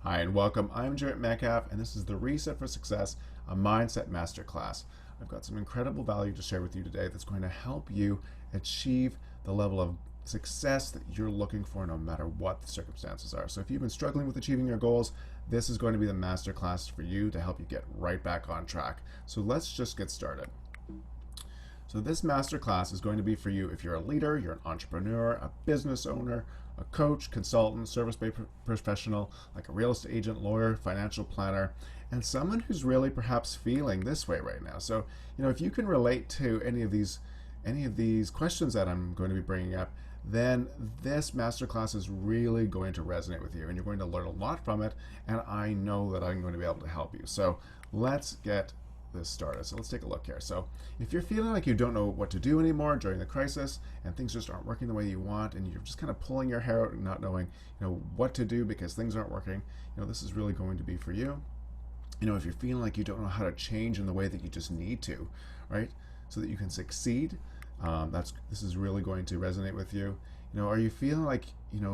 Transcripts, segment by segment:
Hi and welcome. I'm Jarett Metcalfe, and this is the Reset for Success, a Mindset Masterclass. I've got some incredible value to share with you today that's going to help you achieve the level of success that you're looking for no matter what the circumstances are. So if you've been struggling with achieving your goals, this is going to be the masterclass for you to help you get right back on track. So let's just get started. So this masterclass is going to be for you if you're a leader, you're an entrepreneur, a business owner, a coach, consultant, service-based professional, like a real estate agent, lawyer, financial planner, and someone who's really perhaps feeling this way right now. So, if you can relate to any of these questions that I'm going to be bringing up, then this masterclass is really going to resonate with you, and you're going to learn a lot from it, and I know that I'm going to be able to help you. So let's get this started. So let's take a look here. So if you're feeling like you don't know what to do anymore during the crisis and things just aren't working the way you want and you're just kind of pulling your hair out and not knowing what to do because things aren't working, this is really going to be for you. If you're feeling like you don't know how to change in the way that you just need to, right, so that you can succeed, this is really going to resonate with you. Are you feeling like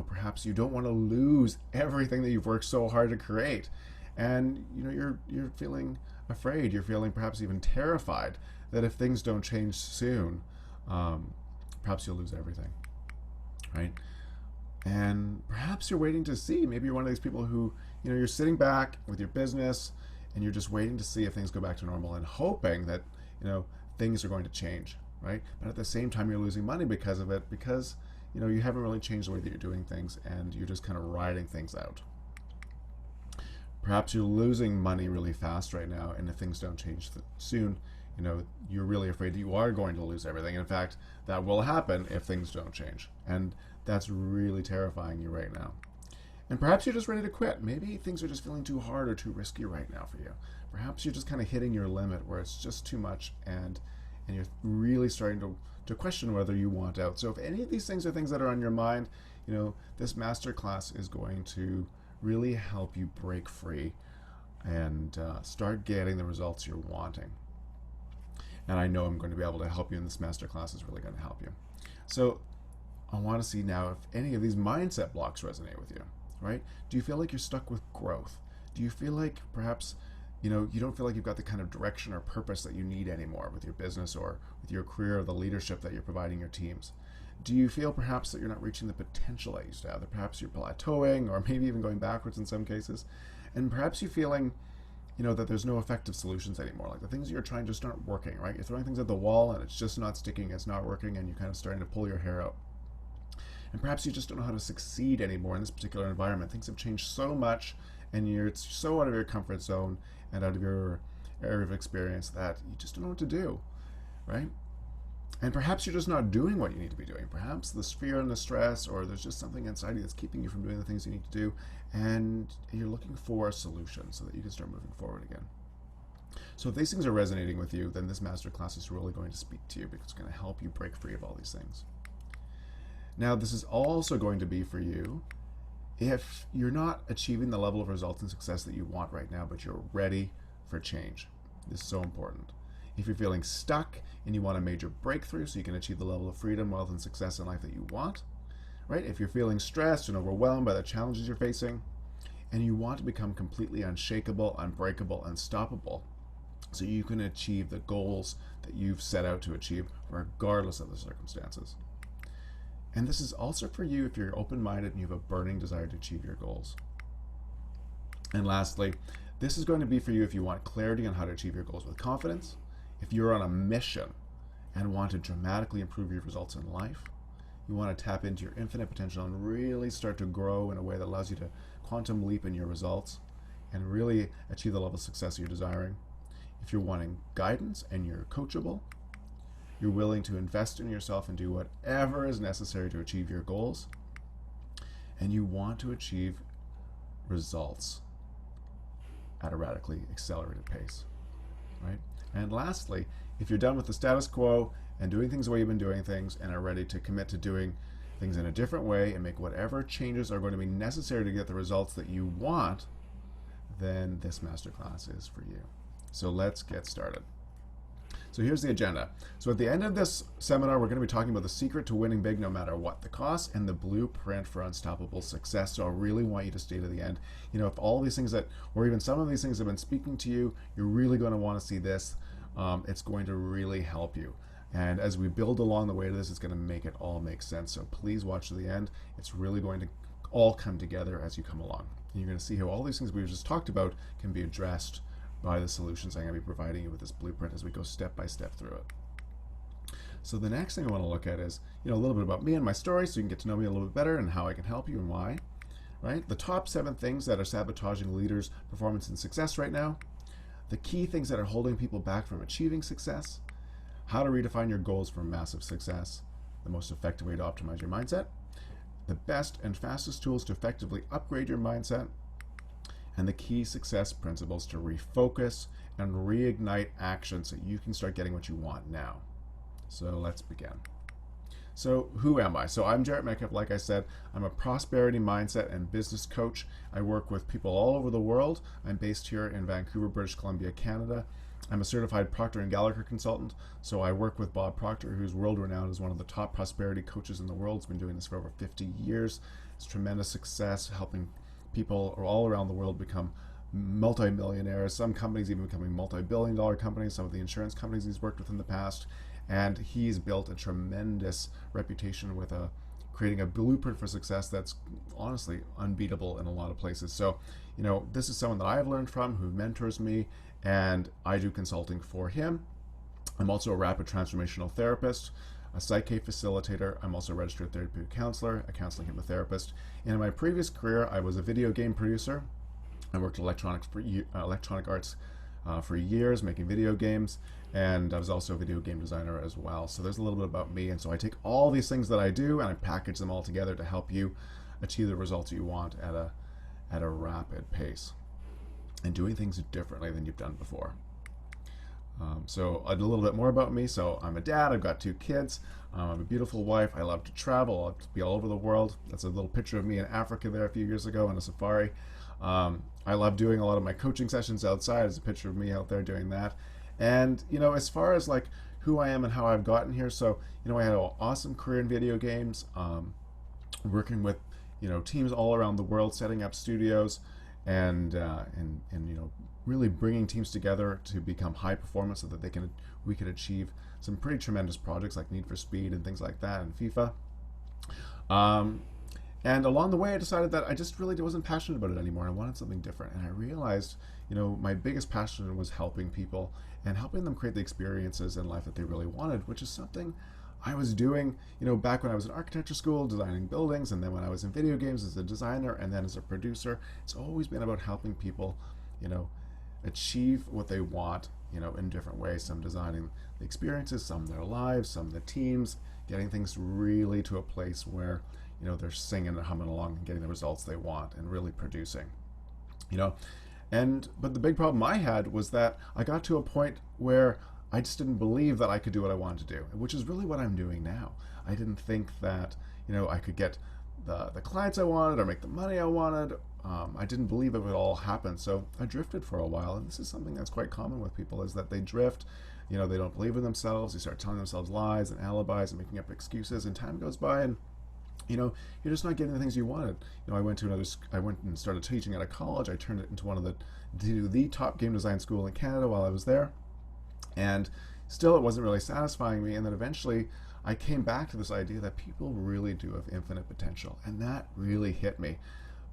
perhaps you don't want to lose everything that you've worked so hard to create, and you're feeling afraid, you're feeling perhaps even terrified that if things don't change soon, perhaps you'll lose everything, right? And perhaps you're waiting to see, maybe you're one of these people who, you're sitting back with your business and you're just waiting to see if things go back to normal and hoping that, things are going to change, right? But at the same time, you're losing money because of it, because, you haven't really changed the way that you're doing things and you're just kind of riding things out. Perhaps you're losing money really fast right now, and if things don't change soon, you're really afraid that you are going to lose everything. In fact, that will happen if things don't change, and that's really terrifying you right now. And perhaps you're just ready to quit. Maybe things are just feeling too hard or too risky right now for you. Perhaps you're just kind of hitting your limit where it's just too much, and you're really starting to question whether you want out. So if any of these things are things that are on your mind, this masterclass is going to really help you break free and start getting the results you're wanting. And I know I'm going to be able to help you, and this masterclass is really going to help you. So I want to see now if any of these mindset blocks resonate with you, right? Do you feel like you're stuck with growth? Do you feel like perhaps you don't feel like you've got the kind of direction or purpose that you need anymore with your business or with your career or the leadership that you're providing your teams? Do you feel perhaps that you're not reaching the potential that you used to have, that perhaps you're plateauing or maybe even going backwards in some cases? And perhaps you're feeling, that there's no effective solutions anymore. Like the things you're trying just aren't working, right? You're throwing things at the wall and it's just not sticking, it's not working, and you're kind of starting to pull your hair out. And perhaps you just don't know how to succeed anymore in this particular environment. Things have changed so much and you're so out of your comfort zone and out of your area of experience that you just don't know what to do, right? And perhaps you're just not doing what you need to be doing. Perhaps the fear and the stress, or there's just something inside you that's keeping you from doing the things you need to do, and you're looking for a solution so that you can start moving forward again. So if these things are resonating with you, then this masterclass is really going to speak to you because it's going to help you break free of all these things. Now, this is also going to be for you if you're not achieving the level of results and success that you want right now, but you're ready for change. This is so important. If you're feeling stuck and you want a major breakthrough so you can achieve the level of freedom, wealth, and success in life that you want, right? If you're feeling stressed and overwhelmed by the challenges you're facing, and you want to become completely unshakable, unbreakable, unstoppable, so you can achieve the goals that you've set out to achieve regardless of the circumstances. And this is also for you if you're open-minded and you have a burning desire to achieve your goals. And lastly, this is going to be for you if you want clarity on how to achieve your goals with confidence, if you're on a mission and want to dramatically improve your results in life, you want to tap into your infinite potential and really start to grow in a way that allows you to quantum leap in your results and really achieve the level of success you're desiring. If you're wanting guidance and you're coachable, you're willing to invest in yourself and do whatever is necessary to achieve your goals, and you want to achieve results at a radically accelerated pace, right? And lastly, if you're done with the status quo and doing things the way you've been doing things and are ready to commit to doing things in a different way and make whatever changes are going to be necessary to get the results that you want, then this masterclass is for you. So let's get started. So here's the agenda. So at the end of this seminar, we're going to be talking about the secret to winning big no matter what the cost and the blueprint for unstoppable success. So I really want you to stay to the end. If all these things or even some of these things have been speaking to you, you're really going to want to see this. It's going to really help you. And as we build along the way to this, it's going to make it all make sense. So please watch to the end. It's really going to all come together as you come along. And you're going to see how all these things we've just talked about can be addressed by the solutions I'm going to be providing you with this blueprint as we go step by step through it. So the next thing I want to look at is, a little bit about me and my story, so you can get to know me a little bit better and how I can help you and why. Right? The top 7 things that are sabotaging leaders' performance and success right now. The key things that are holding people back from achieving success. How to redefine your goals for massive success. The most effective way to optimize your mindset. The best and fastest tools to effectively upgrade your mindset, and the key success principles to refocus and reignite action so you can start getting what you want now. So let's begin. So who am I? So I'm Jarett Metcalfe. Like I said, I'm a prosperity mindset and business coach. I work with people all over the world. I'm based here in Vancouver, British Columbia, Canada. I'm a certified Procter & Gallagher consultant, so I work with Bob Proctor, who's world-renowned as one of the top prosperity coaches in the world. He's been doing this for over 50 years. It's tremendous success, helping people all around the world become multi-millionaires, some companies even becoming multi-billion-dollar companies, some of the insurance companies he's worked with in the past. And he's built a tremendous reputation with creating a blueprint for success that's honestly unbeatable in a lot of places. So, this is someone that I've learned from, who mentors me, and I do consulting for him. I'm also a rapid transformational therapist, a psyche facilitator. I'm also a registered therapeutic counselor, a counseling hypnotherapist. And in my previous career, I was a video game producer. I worked in electronic arts for years, making video games, and I was also a video game designer as well. So there's a little bit about me, and so I take all these things that I do and I package them all together to help you achieve the results you want at a rapid pace and doing things differently than you've done before. So a little bit more about me. So I'm a dad. I've got 2 kids. I have a beautiful wife. I love to travel. I love to be all over the world. That's a little picture of me in Africa there a few years ago on a safari. I love doing a lot of my coaching sessions outside. There's a picture of me out there doing that. And, as far as like who I am and how I've gotten here, so, I had an awesome career in video games, working with, teams all around the world, setting up studios and really bringing teams together to become high performance so that we could achieve some pretty tremendous projects like Need for Speed and things like that, and FIFA. And along the way, I decided that I just really wasn't passionate about it anymore. I wanted something different. And I realized, my biggest passion was helping people and helping them create the experiences in life that they really wanted, which is something I was doing, back when I was in architecture school, designing buildings, and then when I was in video games as a designer, and then as a producer. It's always been about helping people, achieve what they want, in different ways. Some designing the experiences, some their lives, some the teams, getting things really to a place where, they're singing and humming along and getting the results they want and really producing, but the big problem I had was that I got to a point where I just didn't believe that I could do what I wanted to do, which is really what I'm doing now. I didn't think that, I could get the clients I wanted or make the money I wanted. I didn't believe it would all happen. So I drifted for a while. And this is something that's quite common with people, is that they drift, they don't believe in themselves. They start telling themselves lies and alibis and making up excuses, and time goes by and you're just not getting the things you wanted. I went and started teaching at a college. I turned it into the top game design school in Canada while I was there. And still it wasn't really satisfying me. And then eventually I came back to this idea that people really do have infinite potential. And that really hit me.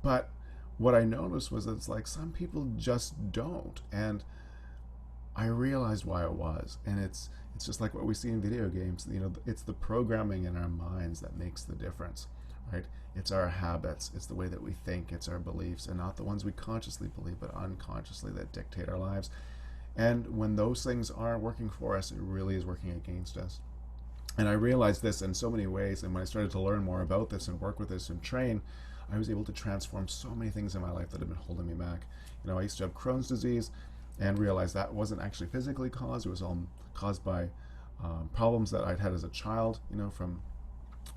But what I noticed was that it's like some people just don't. And I realized why it was. And it's just like what we see in video games. It's the programming in our minds that makes the difference, right? It's our habits. It's the way that we think. It's our beliefs, and not the ones we consciously believe, but unconsciously, that dictate our lives. And when those things aren't working for us, it really is working against us. And I realized this in so many ways. And when I started to learn more about this and work with this and train, I was able to transform so many things in my life that have been holding me back. I used to have Crohn's disease, and realized that wasn't actually physically caused. It was all caused by problems that I'd had as a child, from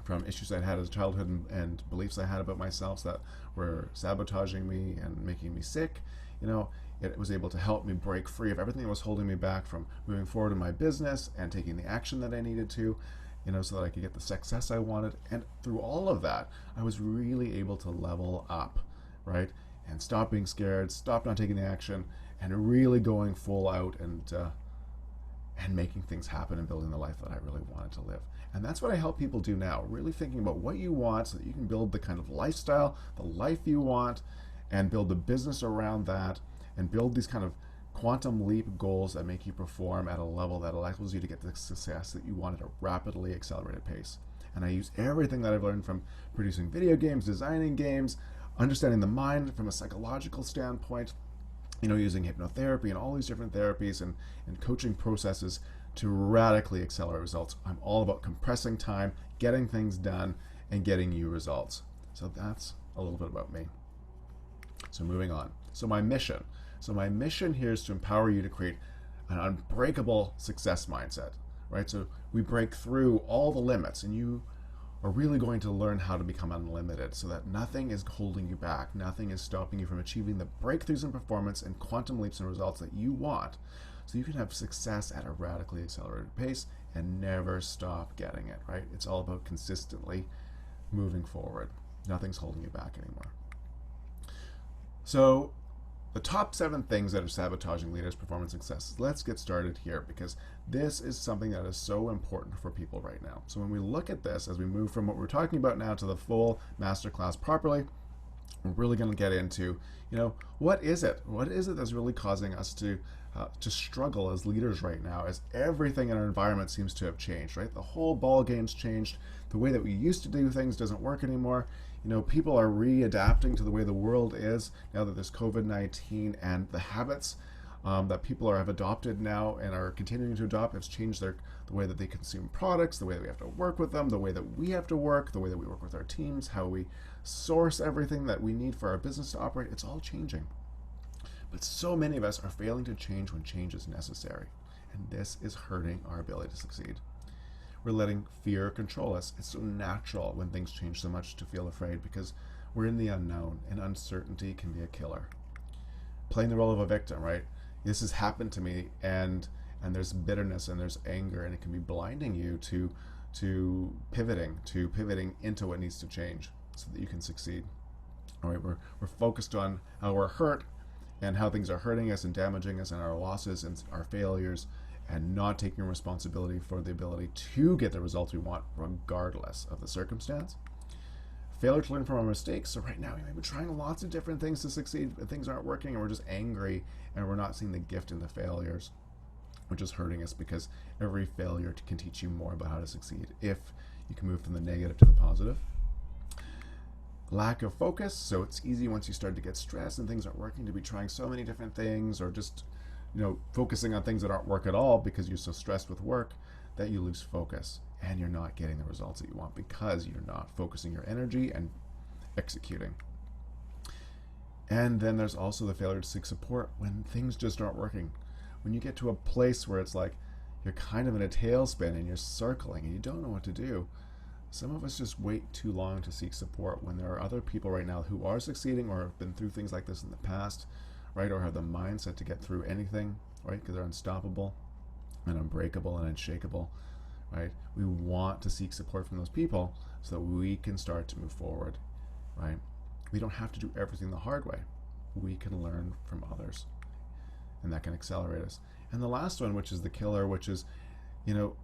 from issues I had as a childhood and beliefs I had about myself that were sabotaging me and making me sick. It was able to help me break free of everything that was holding me back from moving forward in my business and taking the action that I needed to, so that I could get the success I wanted. And through all of that, I was really able to level up, right? And stop being scared, stop not taking the action, and really going full out and making things happen and building the life that I really wanted to live. And that's what I help people do now, really thinking about what you want so that you can build the kind of lifestyle, the life you want, and build a business around that, and build these kind of quantum leap goals that make you perform at a level that allows you to get the success that you want at a rapidly accelerated pace. And I use everything that I've learned from producing video games, designing games, understanding the mind from a psychological standpoint, using hypnotherapy and all these different therapies and coaching processes to radically accelerate results. I'm all about compressing time, getting things done, and getting you results. So that's a little bit about me. So moving on. So my mission here is to empower you to create an unbreakable success mindset, right? So we break through all the limits, and you are really going to learn how to become unlimited so that nothing is holding you back. Nothing is stopping you from achieving the breakthroughs in performance and quantum leaps in results that you want, so you can have success at a radically accelerated pace and never stop getting it, right? It's all about consistently moving forward. Nothing's holding you back anymore. So the top 7 things that are sabotaging leaders' performance success. Let's get started here, because this is something that is so important for people right now. So when we look at this, as we move from what we're talking about now to the full masterclass properly, we're really going to get into, what is it? What is it that's really causing us to struggle as leaders right now, as everything in our environment seems to have changed, right? The whole ball game's changed. The way that we used to do things doesn't work anymore. People are readapting to the way the world is now that there's COVID-19, and the habits that people have adopted now and are continuing to adopt has changed the way that they consume products, the way that we have to work with them, the way that we have to work, the way that we work with our teams, how we source everything that we need for our business to operate. It's all changing. But so many of us are failing to change when change is necessary. And this is hurting our ability to succeed. We're letting fear control us. It's so natural when things change so much to feel afraid, because we're in the unknown, and uncertainty can be a killer. Playing the role of a victim, right? This has happened to me, and there's bitterness and there's anger, and it can be blinding you to pivoting into what needs to change so that you can succeed. All right, we're focused on how we're hurt and how things are hurting us and damaging us and our losses and our failures, and not taking responsibility for the ability to get the results we want regardless of the circumstance. Failure to learn from our mistakes. So right now we may be trying lots of different things to succeed, but things aren't working, and we're just angry, and we're not seeing the gift in the failures, which is hurting us, because every failure can teach you more about how to succeed if you can move from the negative to the positive. Lack of focus. So it's easy once you start to get stressed and things aren't working to be trying so many different things, or just focusing on things that aren't work at all because you're so stressed with work that you lose focus, and you're not getting the results that you want because you're not focusing your energy and executing. And then there's also the failure to seek support when things just aren't working. When you get to a place where it's like you're kind of in a tailspin and you're circling and you don't know what to do, some of us just wait too long to seek support, when there are other people right now who are succeeding or have been through things like this in the past, right, or have the mindset to get through anything, right, because they're unstoppable and unbreakable and unshakable, right? We want to seek support from those people so that we can start to move forward, right? We don't have to do everything the hard way. We can learn from others, and that can accelerate us. And the last one, which is the killer, which is,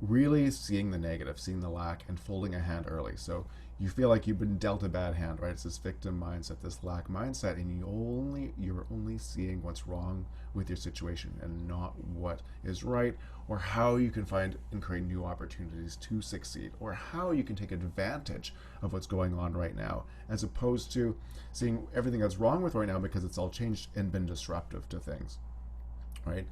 really seeing the negative, seeing the lack, and folding a hand early. So you feel like you've been dealt a bad hand, right? It's this victim mindset, this lack mindset, and you're only seeing what's wrong with your situation and not what is right, or how you can find and create new opportunities to succeed, or how you can take advantage of what's going on right now, as opposed to seeing everything that's wrong with right now because it's all changed and been disruptive to things, right?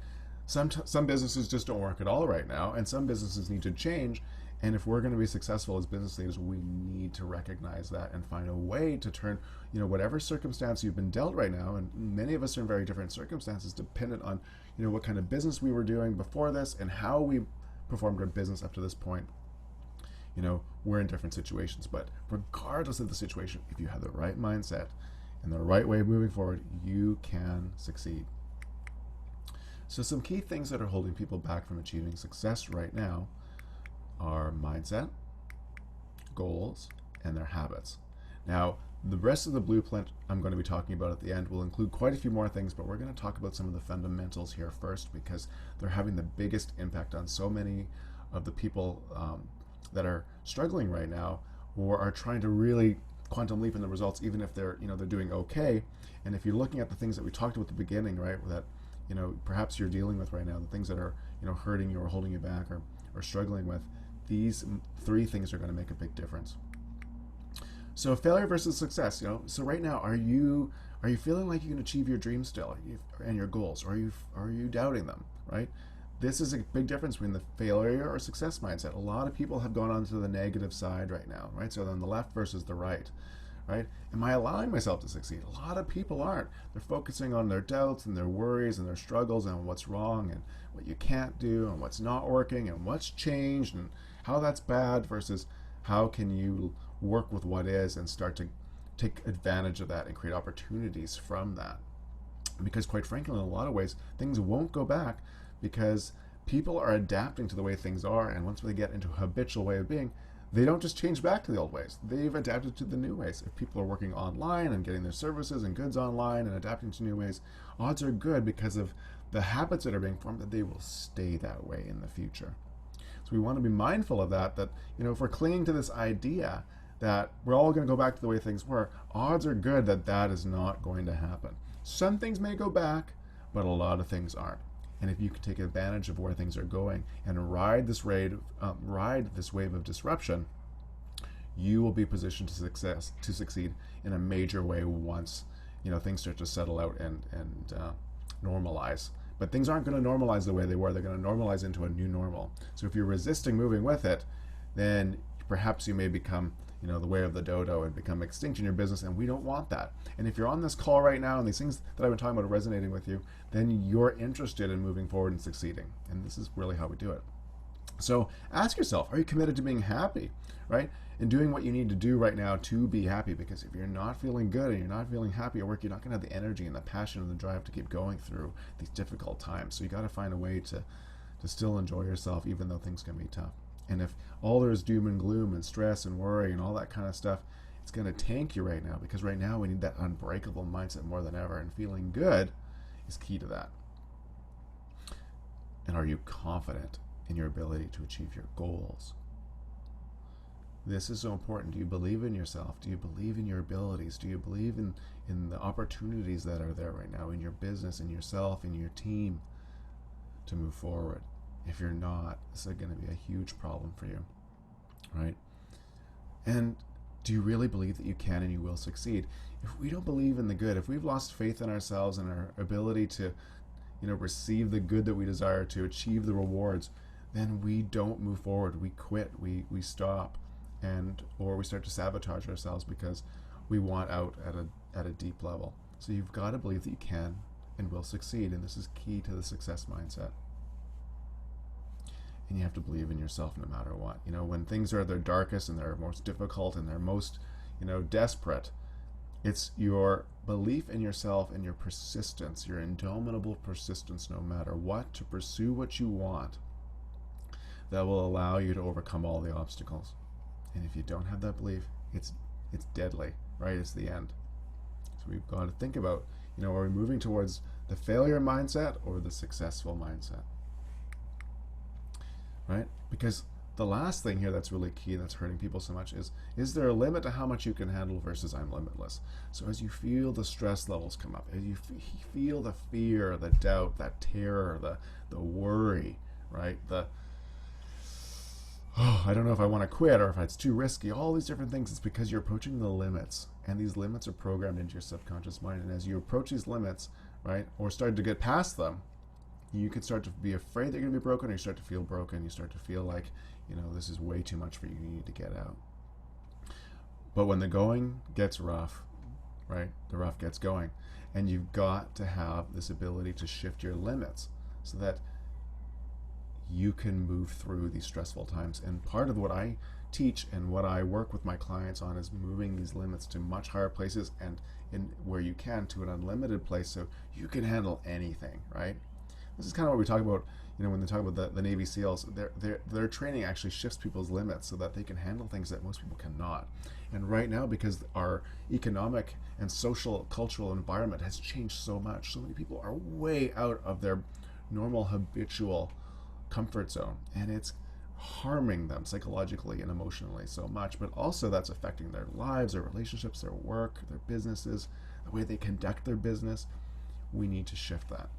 Some businesses just don't work at all right now, and some businesses need to change. And if we're going to be successful as business leaders, we need to recognize that and find a way to turn, whatever circumstance you've been dealt right now, and many of us are in very different circumstances, dependent on, what kind of business we were doing before this and how we performed our business up to this point. we're in different situations. But regardless of the situation, if you have the right mindset and the right way of moving forward, you can succeed. So some key things that are holding people back from achieving success right now are mindset, goals, and their habits. Now, the rest of the blueprint I'm going to be talking about at the end will include quite a few more things, but we're going to talk about some of the fundamentals here first, because they're having the biggest impact on so many of the people that are struggling right now, or are trying to really quantum leap in the results, even if they're doing okay. And if you're looking at the things that we talked about at the beginning, right, that perhaps you're dealing with right now, the things that are hurting you or holding you back or struggling with, these 3 things are going to make a big difference. So failure versus success, so right now, are you feeling like you can achieve your dreams still and your goals, or are you doubting them, right? This is a big difference between the failure or success mindset. A lot of people have gone onto the negative side right now, right? So then the left versus the right, right? Am I allowing myself to succeed? A lot of people aren't. They're focusing on their doubts and their worries and their struggles and what's wrong and what you can't do and what's not working and what's changed and how that's bad, versus how can you work with what is and start to take advantage of that and create opportunities from that. Because quite frankly, in a lot of ways, things won't go back, because people are adapting to the way things are, and once they get into a habitual way of being, they don't just change back to the old ways. They've adapted to the new ways. If people are working online and getting their services and goods online and adapting to new ways, odds are good, because of the habits that are being formed, that they will stay that way in the future. So we want to be mindful of that if we're clinging to this idea that we're all going to go back to the way things were, odds are good that that is not going to happen. Some things may go back, but a lot of things aren't. And if you can take advantage of where things are going and ride this wave of disruption, you will be positioned to succeed in a major way once things start to settle out and normalize. But things aren't going to normalize the way they were. They're going to normalize into a new normal. So if you're resisting moving with it, then perhaps you may become the way of the dodo and become extinct in your business, and we don't want that. And if you're on this call right now and these things that I've been talking about are resonating with you, then you're interested in moving forward and succeeding. And this is really how we do it. So ask yourself, are you committed to being happy, right? And doing what you need to do right now to be happy? Because if you're not feeling good and you're not feeling happy at work, you're not going to have the energy and the passion and the drive to keep going through these difficult times. So you got to find a way to still enjoy yourself, even though things can be tough. And if all there is doom and gloom and stress and worry and all that kind of stuff, it's going to tank you right now, because right now we need that unbreakable mindset more than ever, and feeling good is key to that. And are you confident in your ability to achieve your goals? This is so important. Do you believe in yourself? Do you believe in your abilities? Do you believe in the opportunities that are there right now in your business, in yourself, in your team to move forward? If you're not, this is going to be a huge problem for you, right? And do you really believe that you can and you will succeed? If we don't believe in the good, if we've lost faith in ourselves and our ability to, receive the good that we desire, to achieve the rewards, then we don't move forward. We quit. We stop, or we start to sabotage ourselves because we want out at a deep level. So you've got to believe that you can and will succeed, and this is key to the success mindset. And you have to believe in yourself no matter what. When things are at their darkest and they're most difficult and they're most, desperate, it's your belief in yourself and your persistence, your indomitable persistence no matter what, to pursue what you want, that will allow you to overcome all the obstacles. And if you don't have that belief, it's deadly, right? It's the end. So we've got to think about, are we moving towards the failure mindset or the successful mindset? Right? Because the last thing here that's really key, that's hurting people so much, is there a limit to how much you can handle versus I'm limitless? So as you feel the stress levels come up, as you feel the fear, the doubt, that terror, the worry, right? I don't know if I want to quit or if it's too risky, all these different things, it's because you're approaching the limits, and these limits are programmed into your subconscious mind. And as you approach these limits, right, or start to get past them, you can start to be afraid they're going to be broken, or you start to feel broken. You start to feel like, this is way too much for you. You need to get out. But when the going gets rough, right, the rough gets going. And you've got to have this ability to shift your limits so that you can move through these stressful times. And part of what I teach and what I work with my clients on is moving these limits to much higher places, and in where you can to an unlimited place, so you can handle anything, right? This is kind of what we talk about, when they talk about the Navy SEALs. Their training actually shifts people's limits so that they can handle things that most people cannot. And right now, because our economic and social, cultural environment has changed so much, so many people are way out of their normal, habitual comfort zone, and it's harming them psychologically and emotionally so much, but also that's affecting their lives, their relationships, their work, their businesses, the way they conduct their business. We need to shift that.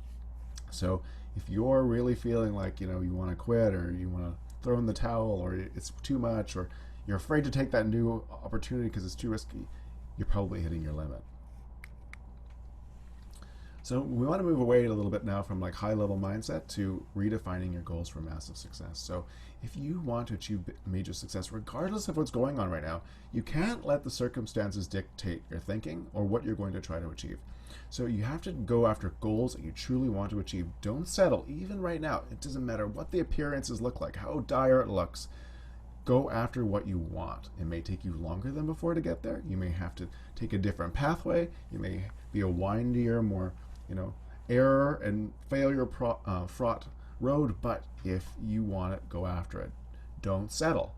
So if you're really feeling like, you want to quit, or you want to throw in the towel, or it's too much, or you're afraid to take that new opportunity because it's too risky, you're probably hitting your limit. So we want to move away a little bit now from like high level mindset to redefining your goals for massive success. So if you want to achieve major success, regardless of what's going on right now, you can't let the circumstances dictate your thinking or what you're going to try to achieve. So you have to go after goals that you truly want to achieve. Don't settle, even right now. It doesn't matter what the appearances look like, how dire it looks. Go after what you want. It may take you longer than before to get there. You may have to take a different pathway. You may be a windier, more error and failure fraught road, but if you want it, go after it. Don't settle.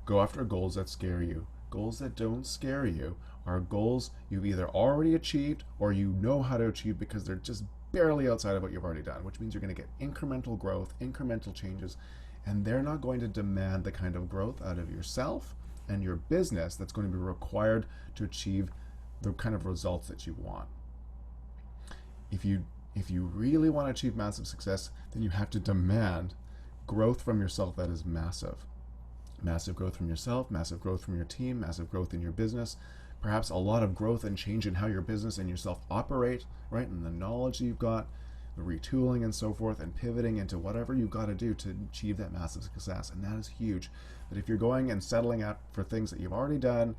Go after goals that scare you. Goals that don't scare you are goals you've either already achieved or you know how to achieve because they're just barely outside of what you've already done, which means you're going to get incremental growth, incremental changes, and they're not going to demand the kind of growth out of yourself and your business that's going to be required to achieve the kind of results that you want. If you really want to achieve massive success, then you have to demand growth from yourself that is massive. Massive growth from yourself, massive growth from your team, massive growth in your business, perhaps a lot of growth and change in how your business and yourself operate, right? And the knowledge you've got, the retooling and so forth, and pivoting into whatever you've got to do to achieve that massive success. And that is huge. But if you're going and settling out for things that you've already done,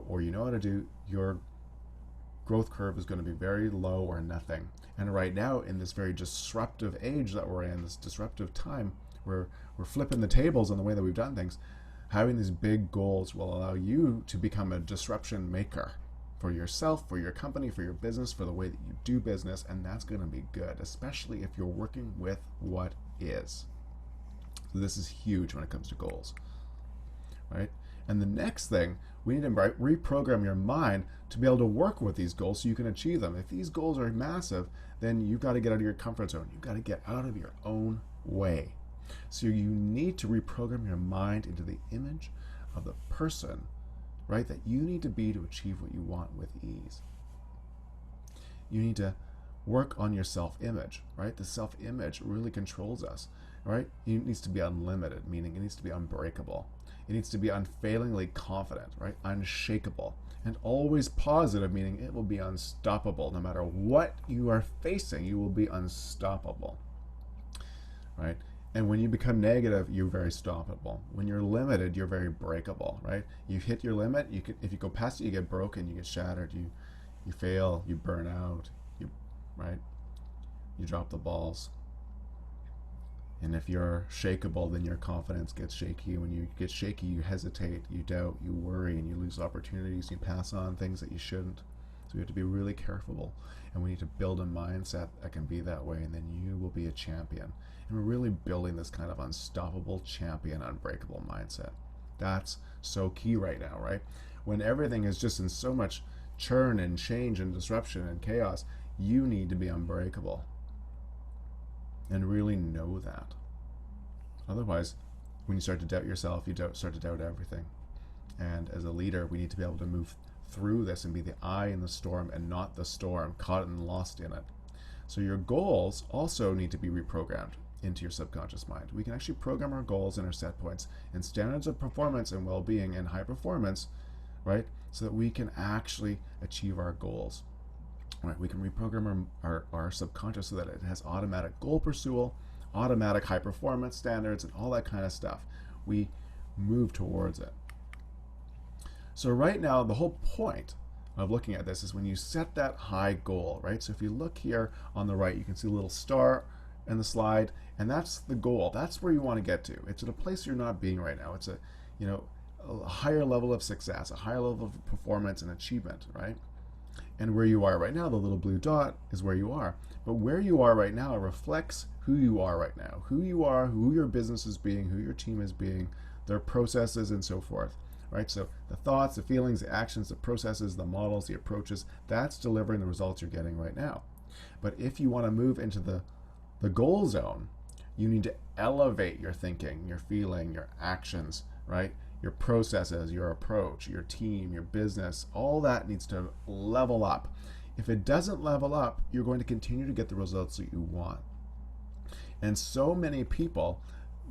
or you know how to do, your growth curve is going to be very low or nothing. And right now, in this very disruptive age that we're in, this disruptive time, where we're flipping the tables on the way that we've done things, having these big goals will allow you to become a disruption maker for yourself, for your company, for your business, for the way that you do business, and that's going to be good, especially if you're working with what is. So this is huge when it comes to goals, right? And the next thing, we need to reprogram your mind to be able to work with these goals so you can achieve them. If these goals are massive, then you've got to get out of your comfort zone. You've got to get out of your own way. So you need to reprogram your mind into the image of the person, right, that you need to be to achieve what you want with ease. You need to work on your self-image, right? The self-image really controls us, right? It needs to be unlimited, meaning it needs to be unbreakable. It needs to be unfailingly confident, right? Unshakable. And always positive, meaning it will be unstoppable. No matter what you are facing, you will be unstoppable, right? And when you become negative, you're very stoppable. When you're limited, you're very breakable, right? You hit your limit, if you go past it, you get broken, you get shattered, you fail, you burn out, right? You drop the balls. And if you're shakeable, then your confidence gets shaky. When you get shaky, you hesitate, you doubt, you worry, and you lose opportunities. You pass on things that you shouldn't. So we have to be really careful. And we need to build a mindset that can be that way, and then you will be a champion. And we're really building this kind of unstoppable, champion, unbreakable mindset. That's so key right now, right? When everything is just in so much churn and change and disruption and chaos, you need to be unbreakable. And really know that. Otherwise, when you start to doubt yourself, you start to doubt everything. And as a leader, we need to be able to move through this and be the eye in the storm and not the storm, caught and lost in it. So your goals also need to be reprogrammed into your subconscious mind. We can actually program our goals and our set points and standards of performance and well-being and high performance, right? So that we can actually achieve our goals. Right, we can reprogram our subconscious so that it has automatic goal pursuit, automatic high performance standards, and all that kind of stuff. We move towards it. So right now, the whole point of looking at this is when you set that high goal, right? So if you look here on the right, you can see a little star and the slide, and that's the goal. That's where you want to get to. It's at a place you're not being right now. It's a, a higher level of success, a higher level of performance and achievement, right? And where you are right now, the little blue dot, is where you are. But where you are right now reflects who you are right now. Who you are, who your business is being, who your team is being, their processes, and so forth. Right? So the thoughts, the feelings, the actions, the processes, the models, the approaches, that's delivering the results you're getting right now. But if you want to move into the goal zone, you need to elevate your thinking, your feeling, your actions, right? Your processes, your approach, your team, your business, all that needs to level up. If it doesn't level up, you're going to continue to get the results that you want. And so many people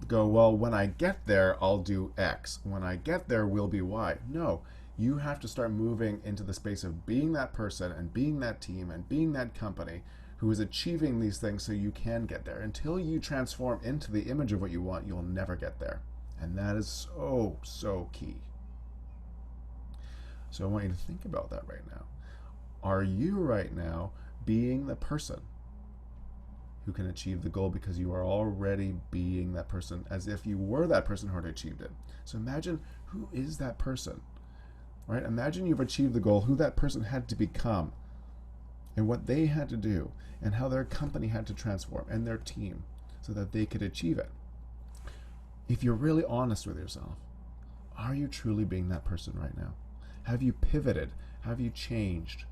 go, well, when I get there, I'll do X. When I get there, will be Y. No, you have to start moving into the space of being that person and being that team and being that company who is achieving these things so you can get there. Until you transform into the image of what you want, you'll never get there. And that is so, so key. So I want you to think about that right now. Are you right now being the person who can achieve the goal because you are already being that person as if you were that person who already achieved it? So imagine, who is that person, right? Imagine you've achieved the goal, who that person had to become and what they had to do and how their company had to transform and their team so that they could achieve it. If you're really honest with yourself, are you truly being that person right now? Have you pivoted? Have you changed?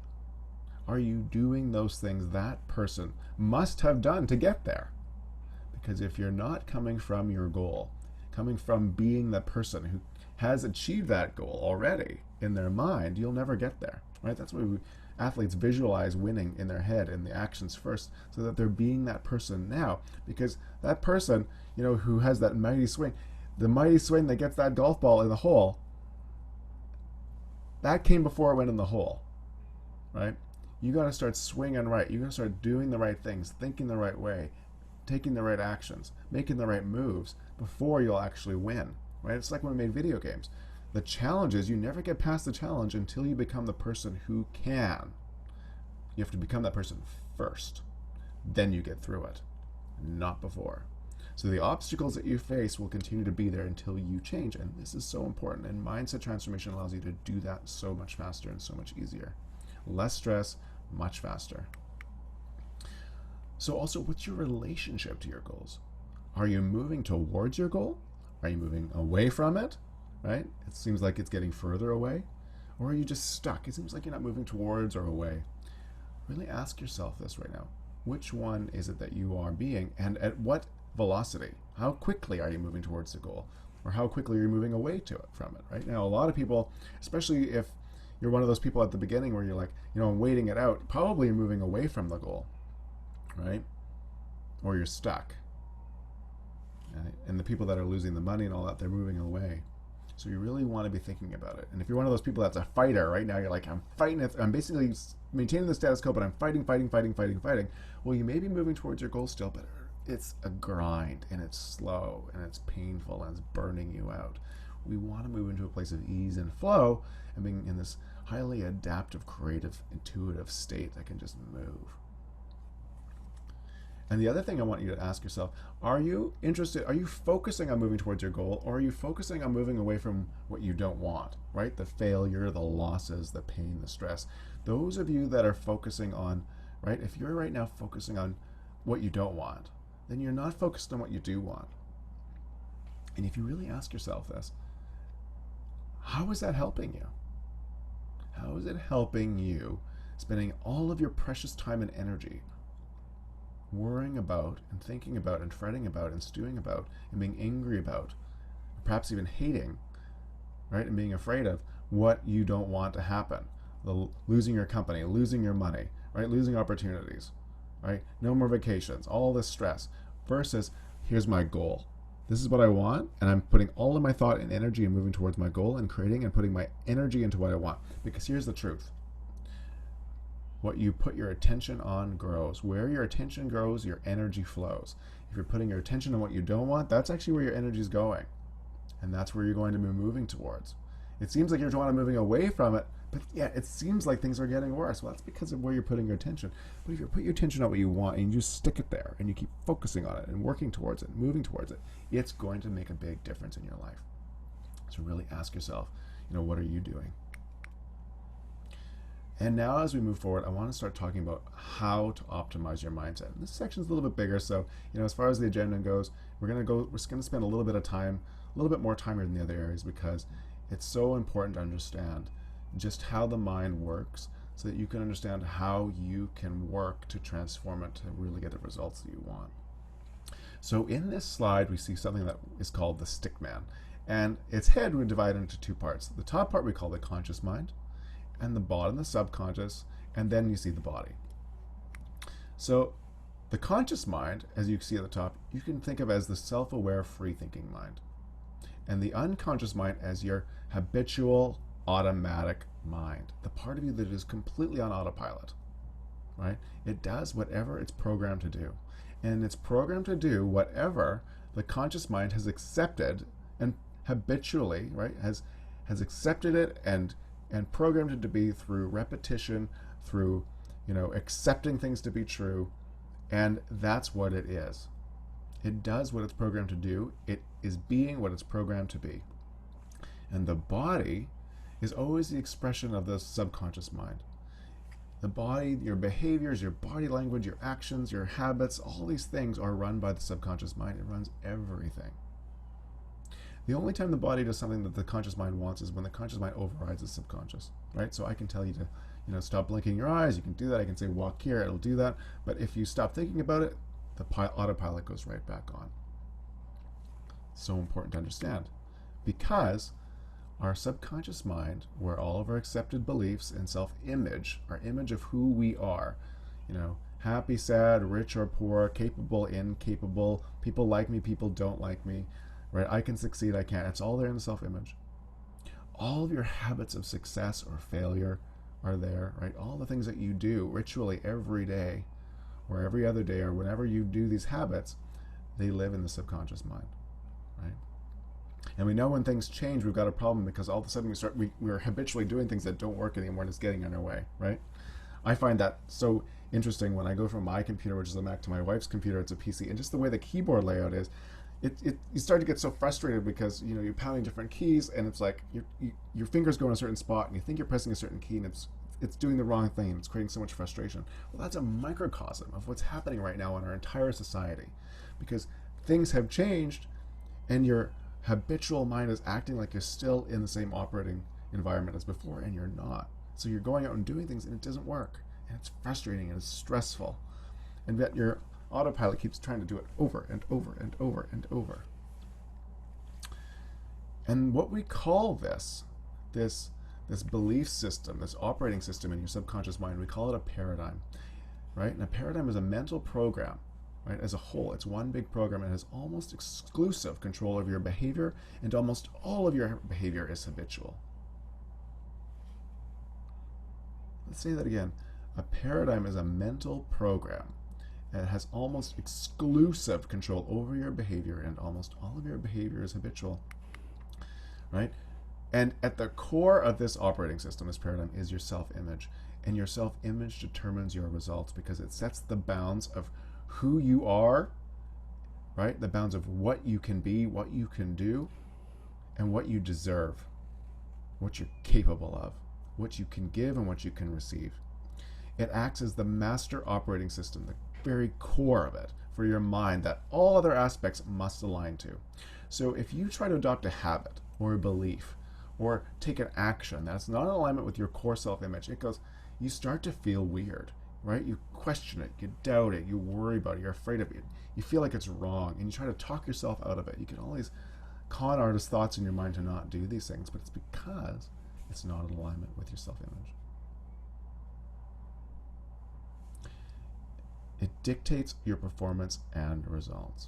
Are you doing those things that person must have done to get there? Because if you're not coming from your goal, coming from being the person who has achieved that goal already in their mind, you'll never get there, right? That's why athletes visualize winning in their head and the actions first so that they're being that person now. Because that person, who has that mighty swing, the mighty swing that gets that golf ball in the hole, that came before it went in the hole, right? You got to start swinging right. You got to start doing the right things, thinking the right way, taking the right actions, making the right moves before you'll actually win, right? It's like when we made video games. The challenge is you never get past the challenge until you become the person who can. You have to become that person first. Then you get through it, not before. So the obstacles that you face will continue to be there until you change. And this is so important. And mindset transformation allows you to do that so much faster and so much easier. Less stress, much faster. So also, what's your relationship to your goals? Are you moving towards your goal? Are you moving away from it? Right? It seems like it's getting further away. Or are you just stuck? It seems like you're not moving towards or away. Really ask yourself this right now. Which one is it that you are being, and at what velocity? How quickly are you moving towards the goal? Or how quickly are you moving away from it? Right now, a lot of people, especially if you're one of those people at the beginning where you're like, waiting it out, probably you're moving away from the goal, right? Or you're stuck. Right? And the people that are losing the money and all that, they're moving away. So you really want to be thinking about it. And if you're one of those people that's a fighter right now, you're like, I'm fighting it. I'm basically maintaining the status quo, but I'm fighting. Well, you may be moving towards your goal still, but it's a grind and it's slow and it's painful and it's burning you out. We want to move into a place of ease and flow and being in this highly adaptive, creative, intuitive state that can just move. And the other thing I want you to ask yourself, are you focusing on moving towards your goal, or are you focusing on moving away from what you don't want, right? The failure, the losses, the pain, the stress. Those of you that are focusing on, right? If you're right now focusing on what you don't want, then you're not focused on what you do want. And if you really ask yourself this, how is that helping you? How is it helping you spending all of your precious time and energy worrying about and thinking about and fretting about and stewing about and being angry about, perhaps even hating, right? And being afraid of what you don't want to happen. Losing your company, losing your money, right? Losing opportunities, right? No more vacations, all this stress versus here's my goal. This is what I want, and I'm putting all of my thought and energy and moving towards my goal and creating and putting my energy into what I want. Because here's the truth. What you put your attention on grows. Where your attention grows, your energy flows. If you're putting your attention on what you don't want, that's actually where your energy is going. And that's where you're going to be moving towards. It seems like you're trying to moving away from it, but yeah, it seems like things are getting worse. Well, that's because of where you're putting your attention. But if you put your attention on what you want and you just stick it there and you keep focusing on it and working towards it, moving towards it, it's going to make a big difference in your life. So really ask yourself, what are you doing? And now as we move forward, I want to start talking about how to optimize your mindset. And this section is a little bit bigger, so as far as the agenda goes, we're just going to spend a little bit more time here than the other areas, because it's so important to understand just how the mind works so that you can understand how you can work to transform it to really get the results that you want. So in this slide, we see something that is called the stick man. And its head we divide into two parts. The top part we call the conscious mind, and the bottom the subconscious, and then you see the body. So the conscious mind, as you see at the top, you can think of as the self-aware, free-thinking mind. And the unconscious mind as your habitual, automatic mind, the part of you that is completely on autopilot, right? It does whatever it's programmed to do. And it's programmed to do whatever the conscious mind has accepted and habitually, right, has accepted it and programmed it to be through repetition, through, accepting things to be true, and that's what it is. It does what it's programmed to do. It is being what it's programmed to be. And the body is always the expression of the subconscious mind. The body, your behaviors, your body language, your actions, your habits, all these things are run by the subconscious mind. It runs everything. The only time the body does something that the conscious mind wants is when the conscious mind overrides the subconscious, right? So I can tell you to, stop blinking your eyes. You can do that. I can say walk here. It'll do that. But if you stop thinking about it, the autopilot goes right back on. So important to understand, because our subconscious mind, where all of our accepted beliefs and self-image, our image of who we are, happy, sad, rich or poor, capable, incapable, people like me, people don't like me, right? I can succeed, I can't. It's all there in the self-image. All of your habits of success or failure are there, right? All the things that you do ritually every day or every other day or whenever you do these habits, they live in the subconscious mind, right? And we know when things change, we've got a problem, because all of a sudden we're habitually doing things that don't work anymore and it's getting in our way, right? I find that so interesting when I go from my computer, which is a Mac, to my wife's computer, it's a PC, and just the way the keyboard layout is, you start to get so frustrated because you're pounding different keys, and it's like your fingers go in a certain spot and you think you're pressing a certain key and it's doing the wrong thing, and it's creating so much frustration. Well, that's a microcosm of what's happening right now in our entire society, because things have changed and your habitual mind is acting like you're still in the same operating environment as before, and you're not. So you're going out and doing things and it doesn't work, and it's frustrating and it's stressful, and yet your autopilot keeps trying to do it over and over and over and over. And what we call this belief system, this operating system in your subconscious mind, we call it a paradigm, right? And a paradigm is a mental program, right? As a whole, it's one big program and has almost exclusive control of your behavior, and almost all of your behavior is habitual. Let's say that again. A paradigm is a mental program. It has almost exclusive control over your behavior, and almost all of your behavior is habitual, right? And at the core of this operating system, this paradigm, is your self-image. And your self-image determines your results, because it sets the bounds of who you are, right? The bounds of what you can be, what you can do, and what you deserve, what you're capable of, what you can give and what you can receive. It acts as the master operating system, the very core of it, for your mind that all other aspects must align to. So if you try to adopt a habit or a belief or take an action that's not in alignment with your core self-image, you start to feel weird, right? You question it, you doubt it, you worry about it, you're afraid of it, you feel like it's wrong, and you try to talk yourself out of it. You can always con artist thoughts in your mind to not do these things, but it's because it's not in alignment with your self-image. It dictates your performance and results.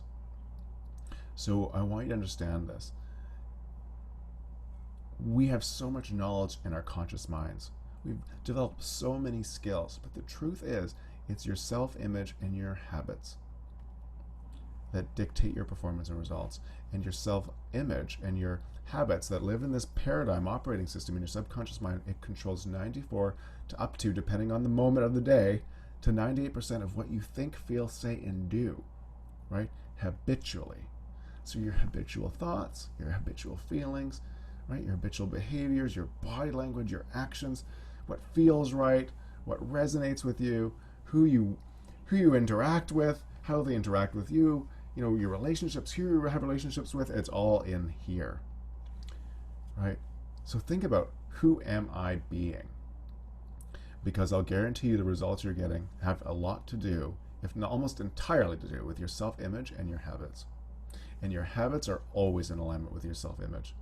So I want you to understand this. We have so much knowledge in our conscious minds. We've developed so many skills, but the truth is, it's your self-image and your habits. that dictate your performance and results, and your self-image and your habits that live in this paradigm operating system in your subconscious mind. It controls 94 to up to, depending on the moment of the day, to 98% of what you think, feel, say, and do, right? Habitually. So your habitual thoughts, your habitual feelings, right? Your habitual behaviors, your body language, your actions, what feels right, what resonates with you, who you interact with, how they interact with you, your relationships, who you have relationships with, it's all in here, right? So think about, who am I being? Because I'll guarantee you the results you're getting have a lot to do, if not almost entirely to do, with your self-image and your habits. And your habits are always in alignment with your self-image.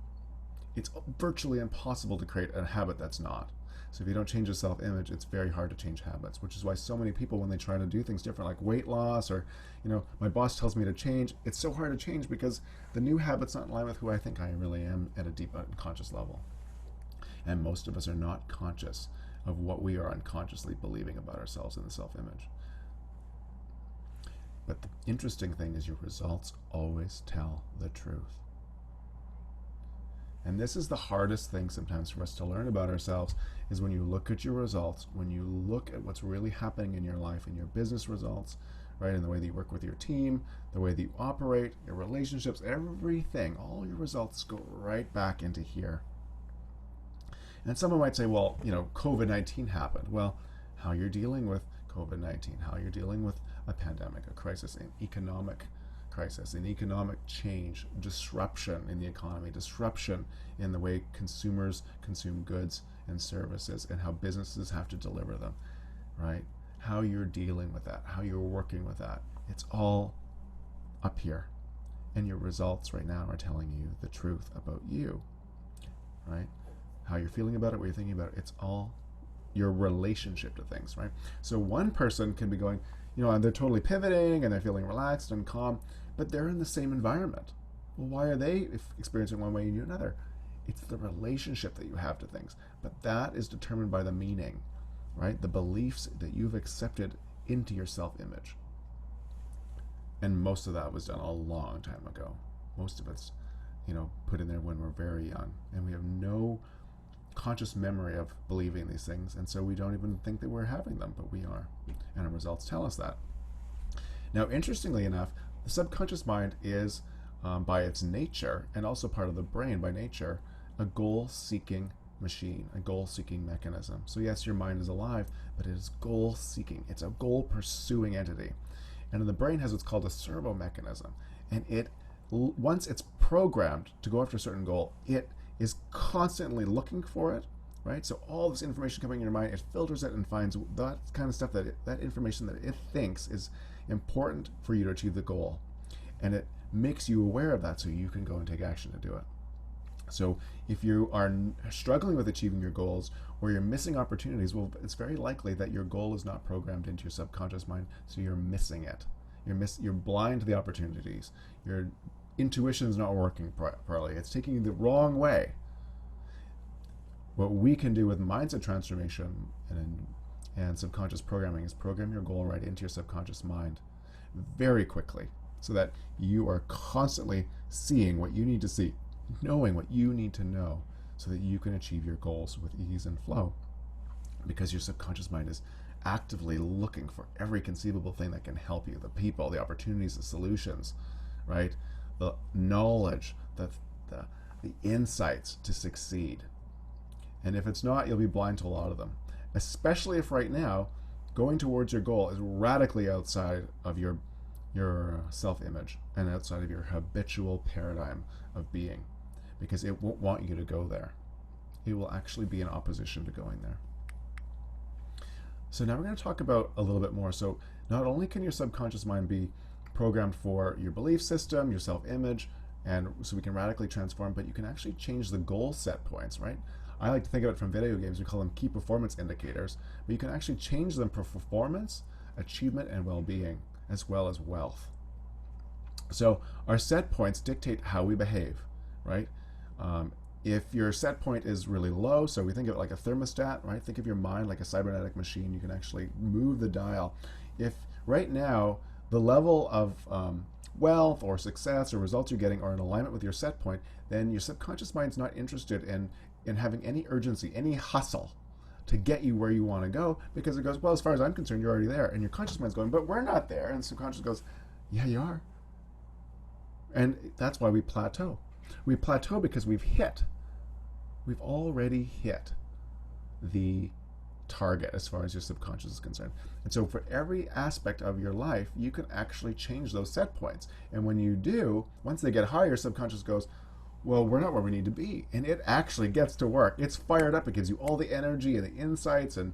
It's virtually impossible to create a habit that's not. So if you don't change your self-image, it's very hard to change habits, which is why so many people, when they try to do things different, like weight loss, or, my boss tells me to change, it's so hard to change because the new habit's not in line with who I think I really am at a deep unconscious level. And most of us are not conscious of what we are unconsciously believing about ourselves in the self-image. But the interesting thing is, your results always tell the truth. And this is the hardest thing sometimes for us to learn about ourselves, is when you look at your results, when you look at what's really happening in your life, in your business results, right, in the way that you work with your team, the way that you operate, your relationships, everything, all your results go right back into here. And someone might say, well, COVID-19 happened. Well, how you're dealing with COVID-19, how you're dealing with a pandemic, a crisis, an economic crisis, an economic change, disruption in the economy, disruption in the way consumers consume goods and services, and how businesses have to deliver them, right? How you're dealing with that, how you're working with that. It's all up here. And your results right now are telling you the truth about you, right? How you're feeling about it, what you're thinking about it. It's all your relationship to things, right? So one person can be going, they're totally pivoting and they're feeling relaxed and calm, but they're in the same environment. Well, why are they experiencing one way and you another? It's the relationship that you have to things. But that is determined by the meaning, right? The beliefs that you've accepted into your self-image. And most of that was done a long time ago. Most of it's, put in there when we're very young. And we have no conscious memory of believing these things, and so we don't even think that we're having them, but we are, and our results tell us that. Now, interestingly enough, the subconscious mind is, by its nature, and also part of the brain by nature, a goal-seeking machine, a goal-seeking mechanism. So yes, your mind is alive, but it is goal-seeking. It's a goal-pursuing entity. And the brain has what's called a servo mechanism, and once it's programmed to go after a certain goal, it is constantly looking for it, right? So all this information coming in your mind, it filters it and finds that kind of stuff, that information that it thinks is important for you to achieve the goal. And it makes you aware of that so you can go and take action to do it. So if you are struggling with achieving your goals, or you're missing opportunities, well, it's very likely that your goal is not programmed into your subconscious mind, so you're missing it. You're blind to the opportunities. Your intuition's not working properly. It's taking you the wrong way. What we can do with mindset transformation and subconscious programming is program your goal right into your subconscious mind very quickly, so that you are constantly seeing what you need to see, knowing what you need to know, so that you can achieve your goals with ease and flow, because your subconscious mind is actively looking for every conceivable thing that can help you, the people, the opportunities, the solutions, right? The knowledge, the insights to succeed. And if it's not, you'll be blind to a lot of them, especially if right now going towards your goal is radically outside of your self-image and outside of your habitual paradigm of being, because it won't want you to go there. It will actually be in opposition to going there. So now we're going to talk about a little bit more. So not only can your subconscious mind be programmed for your belief system, your self-image, and so we can radically transform, but you can actually change the goal set points, right? I like to think of it from video games. We call them key performance indicators, but you can actually change them for performance, achievement, and well-being, as well as wealth. So our set points dictate how we behave, right? If your set point is really low, so we think of it like a thermostat, right? Think of your mind like a cybernetic machine. You can actually move the dial. If right now the level of wealth or success or results you're getting are in alignment with your set point, then your subconscious mind's not interested in having any urgency, any hustle to get you where you want to go, because it goes, well, as far as I'm concerned, you're already there. And your conscious mind's going, but we're not there. And subconscious goes, yeah, you are. And that's why we plateau. We plateau because we've already hit the target as far as your subconscious is concerned. And so for every aspect of your life, you can actually change those set points. And when you do, once they get higher, subconscious goes, well, we're not where we need to be. And it actually gets to work. It's fired up. It gives you all the energy and the insights and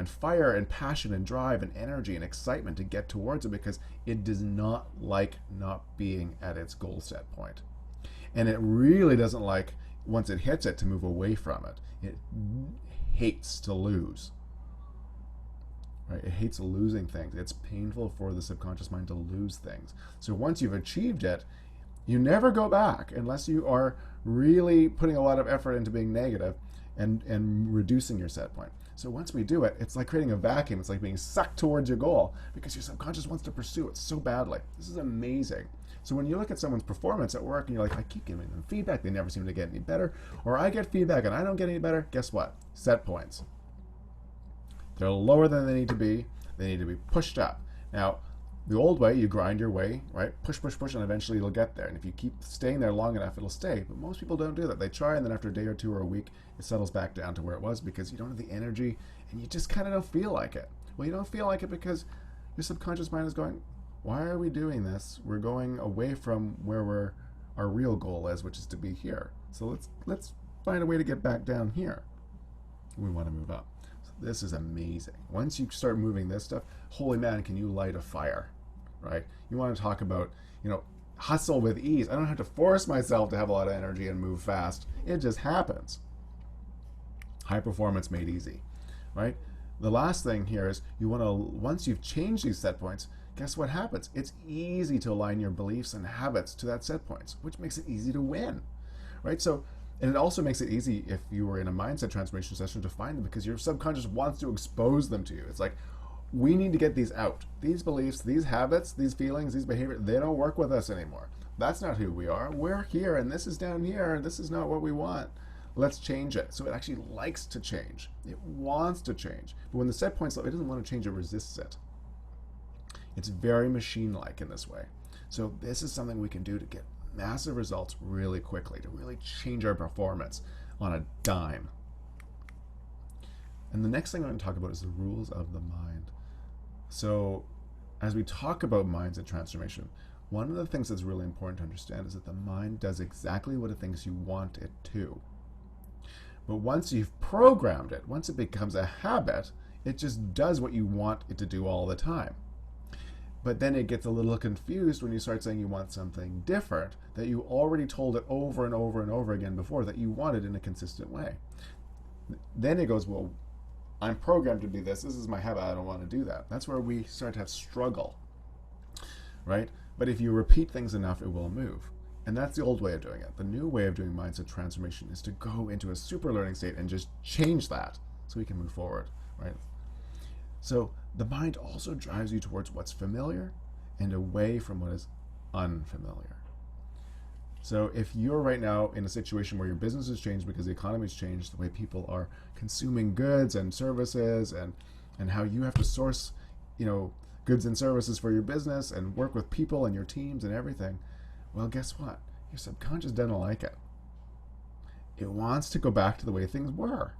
fire and passion and drive and energy and excitement to get towards it, because it does not like not being at its goal set point. And it really doesn't like, once it hits it, to move away from it. It hates to lose. Right? It hates losing things. It's painful for the subconscious mind to lose things. So once you've achieved it, you never go back unless you are really putting a lot of effort into being negative and reducing your set point. So once we do it, it's like creating a vacuum. It's like being sucked towards your goal because your subconscious wants to pursue it so badly. This is amazing. So when you look at someone's performance at work and you're like, I keep giving them feedback, they never seem to get any better, or I get feedback and I don't get any better, guess what? Set points. They're lower than they need to be. They need to be pushed up. Now, the old way, you grind your way, right? Push, push, push, and eventually you'll get there. And if you keep staying there long enough, it'll stay. But most people don't do that. They try, and then after a day or two or a week, it settles back down to where it was, because you don't have the energy and you just kind of don't feel like it. Well, you don't feel like it because your subconscious mind is going, why are we doing this? We're going away from where our real goal is, which is to be here. So let's find a way to get back down here. We want to move up. So this is amazing. Once you start moving this stuff, holy man, can you light a fire, right? You want to talk about, hustle with ease. I don't have to force myself to have a lot of energy and move fast. It just happens. High performance made easy, right? The last thing here is you want to, once you've changed these set points, guess what happens? It's easy to align your beliefs and habits to that set points, which makes it easy to win, right? So, and it also makes it easy if you were in a mindset transformation session to find them, because your subconscious wants to expose them to you. It's like, we need to get these out. These beliefs, these habits, these feelings, these behaviors, they don't work with us anymore. That's not who we are. We're here, and this is down here, and this is not what we want. Let's change it. So it actually likes to change. It wants to change. But when the set point's low, it doesn't want to change, it resists it. It's very machine-like in this way. So this is something we can do to get massive results really quickly, to really change our performance on a dime. And the next thing I'm going to talk about is the rules of the mind. So as we talk about mindset transformation, one of the things that's really important to understand is that the mind does exactly what it thinks you want it to. But once you've programmed it, once it becomes a habit, it just does what you want it to do all the time. But then it gets a little confused when you start saying you want something different that you already told it over and over and over again before that you wanted in a consistent way. Then it goes, well, I'm programmed to do this. This is my habit. I don't want to do that. That's where we start to have struggle, right? But if you repeat things enough, it will move. And that's the old way of doing it. The new way of doing mindset transformation is to go into a super learning state and just change that so we can move forward, right? So the mind also drives you towards what's familiar and away from what is unfamiliar. So if you're right now in a situation where your business has changed because the economy's changed, the way people are consuming goods and services, and how you have to source, goods and services for your business and work with people and your teams and everything, well, guess what? Your subconscious doesn't like it. It wants to go back to the way things were,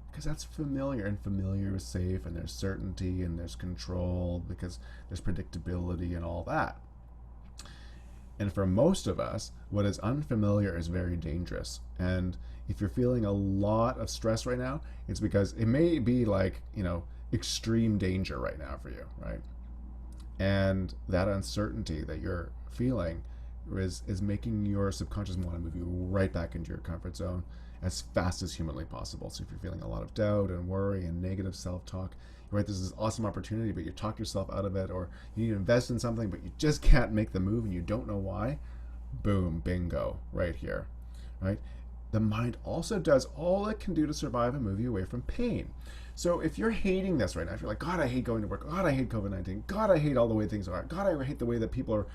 because that's familiar, and familiar is safe, and there's certainty, and there's control, because there's predictability and all that. And for most of us, what is unfamiliar is very dangerous. And if you're feeling a lot of stress right now, it's because it may be like, extreme danger right now for you, right? And that uncertainty that you're feeling is making your subconscious want to move you right back into your comfort zone as fast as humanly possible. So if you're feeling a lot of doubt and worry and negative self-talk, right, there's this awesome opportunity, but you talk yourself out of it, or you need to invest in something, but you just can't make the move and you don't know why, boom, bingo, right here, right? the mind also does all it can do to survive and move you away from pain. So if you're hating this right now, if you're like, God, I hate going to work. God, I hate COVID-19. God, I hate all the way things are. God, I hate the way that people are,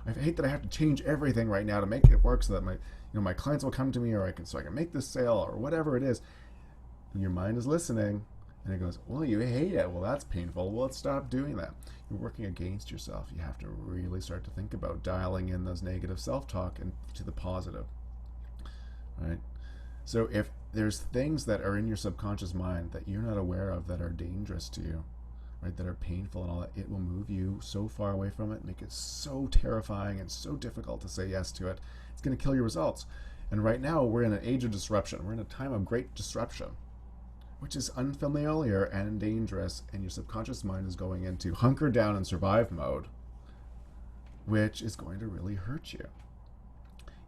I hate that I have to change everything right now to make it work so that my clients will come to me, or I can make this sale, or whatever it is. Your mind is listening, and it goes, well, you hate it. Well, that's painful. Well, let's stop doing that. You're working against yourself. You have to really start to think about dialing in those negative self-talk and to the positive, right? So if there's things that are in your subconscious mind that you're not aware of that are dangerous to you, right, that are painful and all that, it will move you so far away from it, make it so terrifying and so difficult to say yes to it. It's going to kill your results. And right now, we're in an age of disruption. We're in a time of great disruption, which is unfamiliar and dangerous, and your subconscious mind is going into hunker down and survive mode, which is going to really hurt you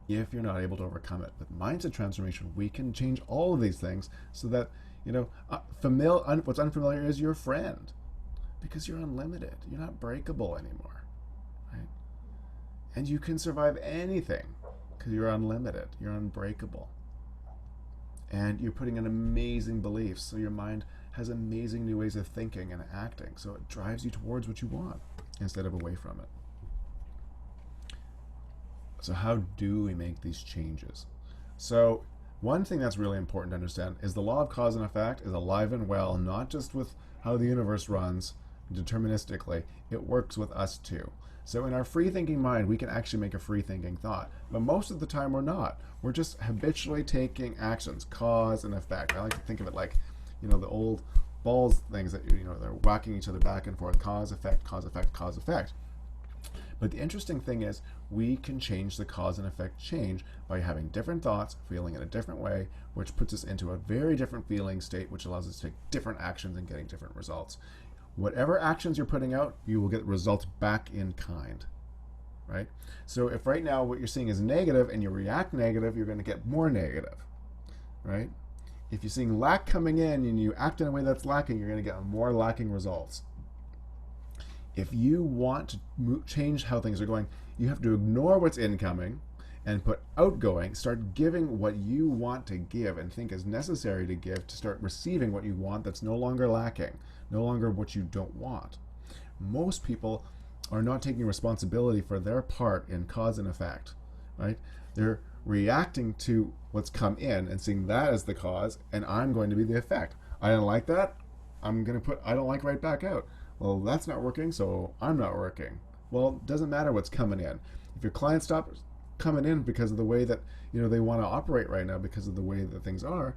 if you're not able to overcome it. With mindset transformation, we can change all of these things so that, what's unfamiliar is your friend, because you're unlimited. You're not breakable anymore, right? And you can survive anything because you're unlimited. You're unbreakable. And you're putting in amazing beliefs, so your mind has amazing new ways of thinking and acting, so it drives you towards what you want instead of away from it. So how do we make these changes? So one thing that's really important to understand is the law of cause and effect is alive and well, not just with how the universe runs deterministically, it works with us too. So in our free-thinking mind, we can actually make a free-thinking thought, but most of the time we're not. We're just habitually taking actions, cause and effect. I like to think of it like, the old balls things that, they're whacking each other back and forth, cause, effect, cause, effect, cause, effect. But the interesting thing is we can change the cause and effect change by having different thoughts, feeling in a different way, which puts us into a very different feeling state, which allows us to take different actions and getting different results. Whatever actions you're putting out, you will get results back in kind, right? So if right now what you're seeing is negative and you react negative, you're going to get more negative, right? If you're seeing lack coming in and you act in a way that's lacking, you're going to get more lacking results. If you want to change how things are going, you have to ignore what's incoming and put outgoing, start giving what you want to give and think is necessary to give to start receiving what you want that's no longer lacking, no longer what you don't want. Most people are not taking responsibility for their part in cause and effect, right? They're reacting to what's come in and seeing that as the cause, and I'm going to be the effect. I don't like that, I'm going to put I don't like right back out. Well, that's not working, so I'm not working. Well, it doesn't matter what's coming in. If your client stops coming in because of the way that they want to operate right now, because of the way that things are,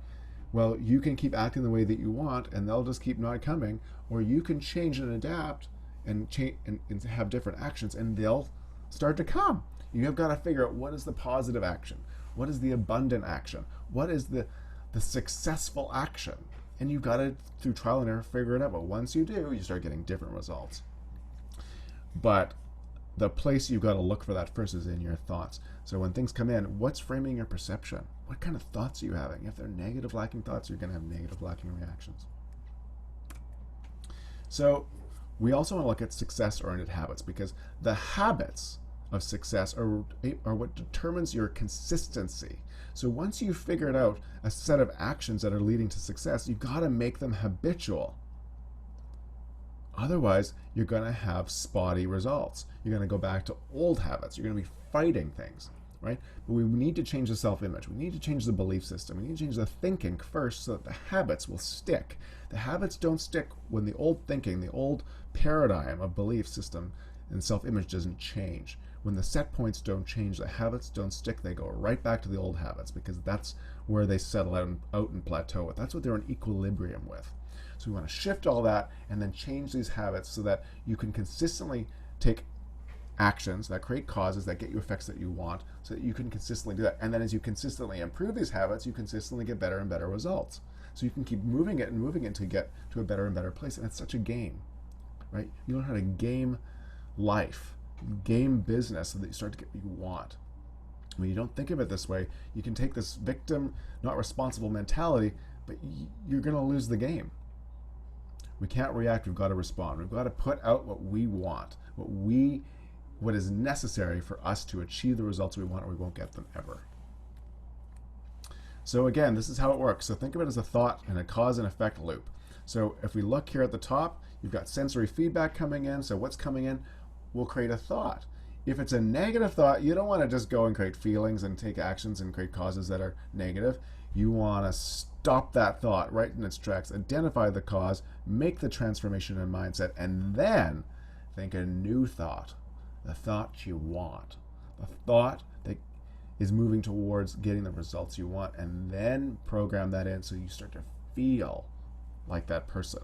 well, you can keep acting the way that you want and they'll just keep not coming, or you can change and adapt and change and have different actions and they'll start to come. You have got to figure out what is the positive action, what is the abundant action, what is the successful action, and you've got to, through trial and error, figure it out. But once you do, you start getting different results. But the place you've got to look for that first is in your thoughts. So when things come in, what's framing your perception? What kind of thoughts are you having? If they're negative, lacking thoughts, you're going to have negative, lacking reactions. So we also want to look at success-oriented habits, because the habits of success are what determines your consistency. So once you've figured out a set of actions that are leading to success, you've got to make them habitual. Otherwise, you're going to have spotty results. You're going to go back to old habits. You're going to be fighting things, right? But we need to change the self-image. We need to change the belief system. We need to change the thinking first so that the habits will stick. The habits don't stick when the old thinking, the old paradigm of belief system and self-image doesn't change. When the set points don't change, the habits don't stick. They go right back to the old habits because that's where they settle out and plateau with. That's what they're in equilibrium with. So we want to shift all that and then change these habits so that you can consistently take actions that create causes that get you effects that you want, so that you can consistently do that. And then as you consistently improve these habits, you consistently get better and better results. So you can keep moving it to get to a better and better place. And it's such a game, right? You learn how to game life, game business, so that you start to get what you want. When you don't think of it this way, you can take this victim, not responsible mentality, but you're going to lose the game. We can't react, we've got to respond. We've got to put out what we want, what is necessary for us to achieve the results we want, or we won't get them ever. So again, this is how it works. So think of it as a thought and a cause and effect loop. So if we look here at the top, you've got sensory feedback coming in. So what's coming in will create a thought. If it's a negative thought, you don't want to just go and create feelings and take actions and create causes that are negative. You want to stop that thought right in its tracks, identify the cause, make the transformation in mindset, and then think a new thought, the thought you want, the thought that is moving towards getting the results you want, and then program that in so you start to feel like that person.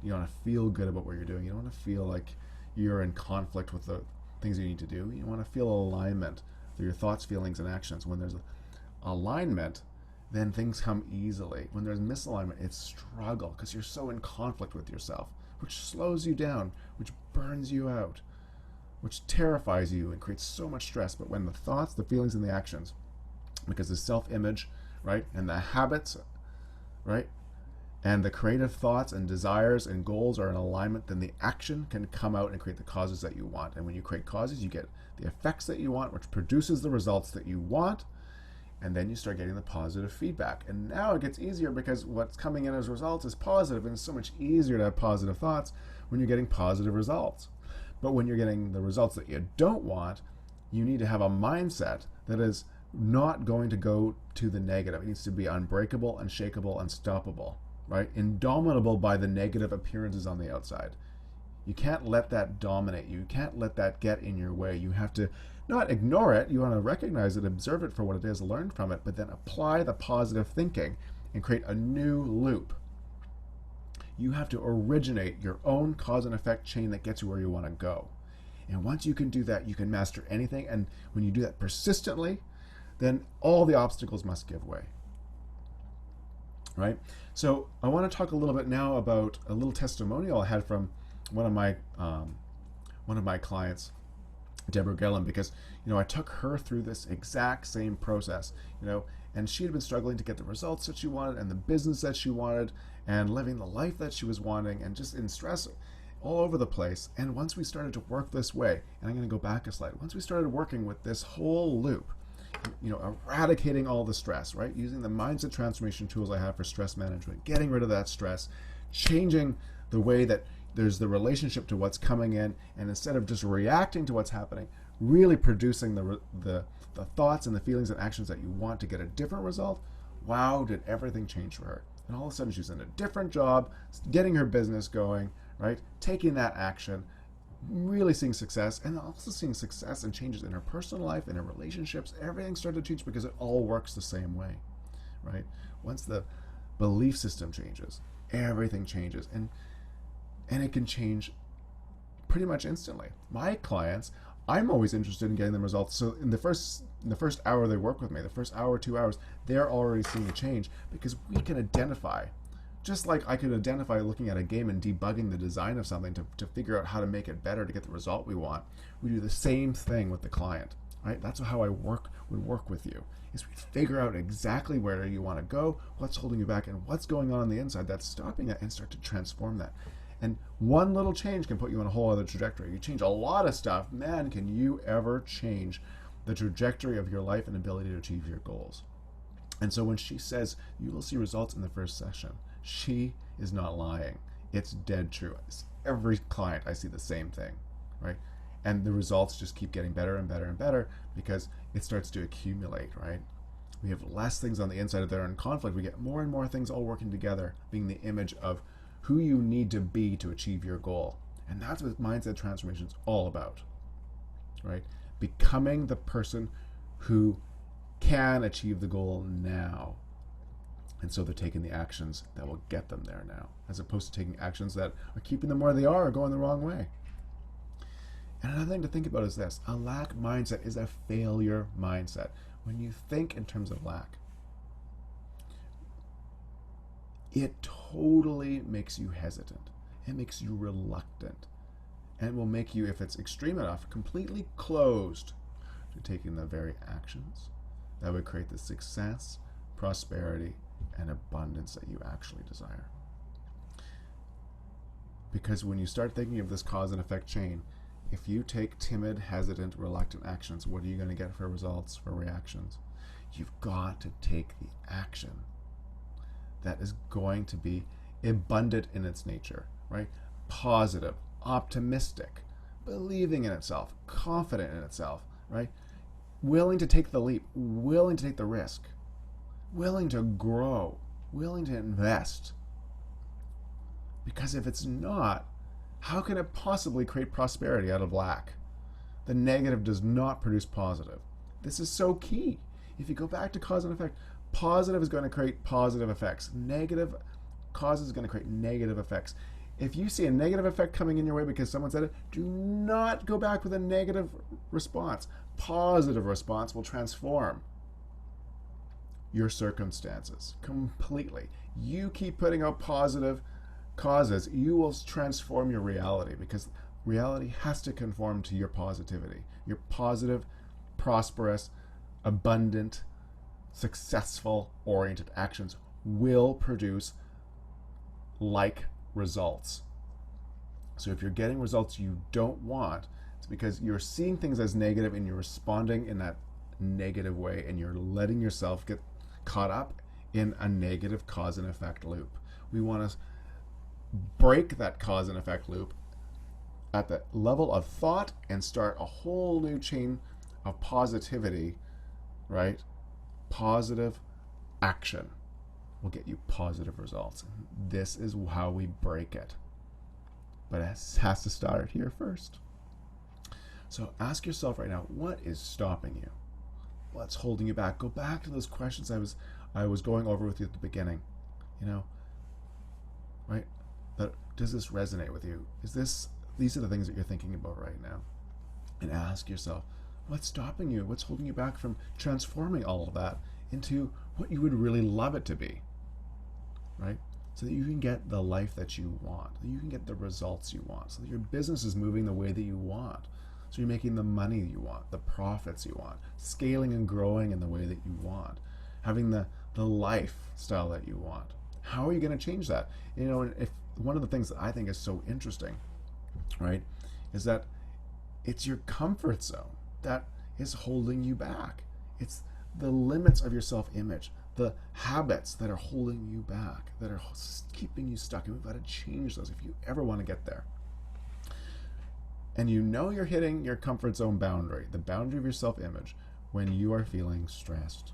You want to feel good about what you're doing. You don't want to feel like you're in conflict with the things you need to do. You want to feel alignment through your thoughts, feelings, and actions. When there's alignment, then things come easily. When there's misalignment, it's struggle because you're so in conflict with yourself, which slows you down, which burns you out, which terrifies you and creates so much stress. But when the thoughts, the feelings, and the actions, because the self-image, right, and the habits, right, and the creative thoughts and desires and goals are in alignment, then the action can come out and create the causes that you want. And when you create causes, you get the effects that you want, which produces the results that you want, and then you start getting the positive feedback. And now it gets easier because what's coming in as results is positive, and it's so much easier to have positive thoughts when you're getting positive results. But when you're getting the results that you don't want, you need to have a mindset that is not going to go to the negative. It needs to be unbreakable, unshakable, unstoppable, right? Indomitable by the negative appearances on the outside. You can't let that dominate you. You can't let that get in your way. You have to not ignore it. You want to recognize it, observe it for what it is, learn from it, but then apply the positive thinking and create a new loop. You have to originate your own cause and effect chain that gets you where you want to go. And once you can do that, you can master anything. And when you do that persistently, then all the obstacles must give way. Right? So I want to talk a little bit now about a little testimonial I had from one of my clients, Deborah Gellan, because I took her through this exact same process, and she had been struggling to get the results that she wanted and the business that she wanted and living the life that she was wanting and just in stress all over the place. And once we started to work this way, and I'm going to go back a slide, once we started working with this whole loop, eradicating all the stress, right? Using the mindset transformation tools I have for stress management, getting rid of that stress, changing the way that there's the relationship to what's coming in, and instead of just reacting to what's happening, really producing the thoughts and the feelings and actions that you want to get a different result. Wow, did everything change for her. And all of a sudden she's in a different job, getting her business going, right? Taking that action, really seeing success, and also seeing success and changes in her personal life, in her relationships. Everything started to change because it all works the same way, right? Once the belief system changes, everything changes, and it can change pretty much instantly. My clients, I'm always interested in getting them results. So in the first hour they work with me, the first hour, 2 hours, they're already seeing a change because we can identify. Just like I could identify looking at a game and debugging the design of something to figure out how to make it better to get the result we want, we do the same thing with the client, right? That's how I would work with you, is we figure out exactly where you want to go, what's holding you back, and what's going on the inside that's stopping that, and start to transform that. And one little change can put you on a whole other trajectory. You change a lot of stuff, man, can you ever change the trajectory of your life and ability to achieve your goals? And so when she says you will see results in the first session, she is not lying. It's dead true. Every client, I see the same thing, right? And the results just keep getting better and better and better because it starts to accumulate, right? We have less things on the inside that are in conflict. We get more and more things all working together, being the image of who you need to be to achieve your goal. And that's what mindset transformation is all about, right? Becoming the person who can achieve the goal now. And so they're taking the actions that will get them there now, as opposed to taking actions that are keeping them where they are or going the wrong way. And another thing to think about is this. A lack mindset is a failure mindset. When you think in terms of lack, it totally makes you hesitant. It makes you reluctant. And it will make you, if it's extreme enough, completely closed to taking the very actions that would create the success, prosperity, and abundance that you actually desire. Because when you start thinking of this cause and effect chain, if you take timid, hesitant, reluctant actions, what are you going to get for results, for reactions? You've got to take the action that is going to be abundant in its nature, right? Positive, optimistic, believing in itself, confident in itself, right? Willing to take the leap, willing to take the risk, willing to grow, willing to invest. Because if it's not, how can it possibly create prosperity out of lack? The negative does not produce positive. This is so key. If you go back to cause and effect, positive is going to create positive effects. Negative causes is going to create negative effects. If you see a negative effect coming in your way because someone said it, do not go back with a negative response. Positive response will transform your circumstances completely. You keep putting out positive causes, you will transform your reality, because reality has to conform to your positivity. Your positive, prosperous, abundant, successful oriented actions will produce like results. So if you're getting results you don't want, it's because you're seeing things as negative and you're responding in that negative way, and you're letting yourself get caught up in a negative cause and effect loop. We want to break that cause and effect loop at the level of thought and start a whole new chain of positivity, right? Positive action will get you positive results. This is how we break it. But it has to start here first. So ask yourself right now, what is stopping you? What's holding you back? Go back to those questions I was going over with you at the beginning. Right? Does this resonate with you? These are the things that you're thinking about right now. And ask yourself, what's stopping you? What's holding you back from transforming all of that into what you would really love it to be? Right? So that you can get the life that you want, that you can get the results you want, so that your business is moving the way that you want. So you're making the money you want, the profits you want, scaling and growing in the way that you want, having the lifestyle that you want. How are you going to change that? If one of the things that I think is so interesting, right, is that it's your comfort zone that is holding you back. It's the limits of your self-image, the habits that are holding you back, that are keeping you stuck. And we've got to change those if you ever want to get there. And you're hitting your comfort zone boundary, the boundary of your self-image, when you are feeling stressed.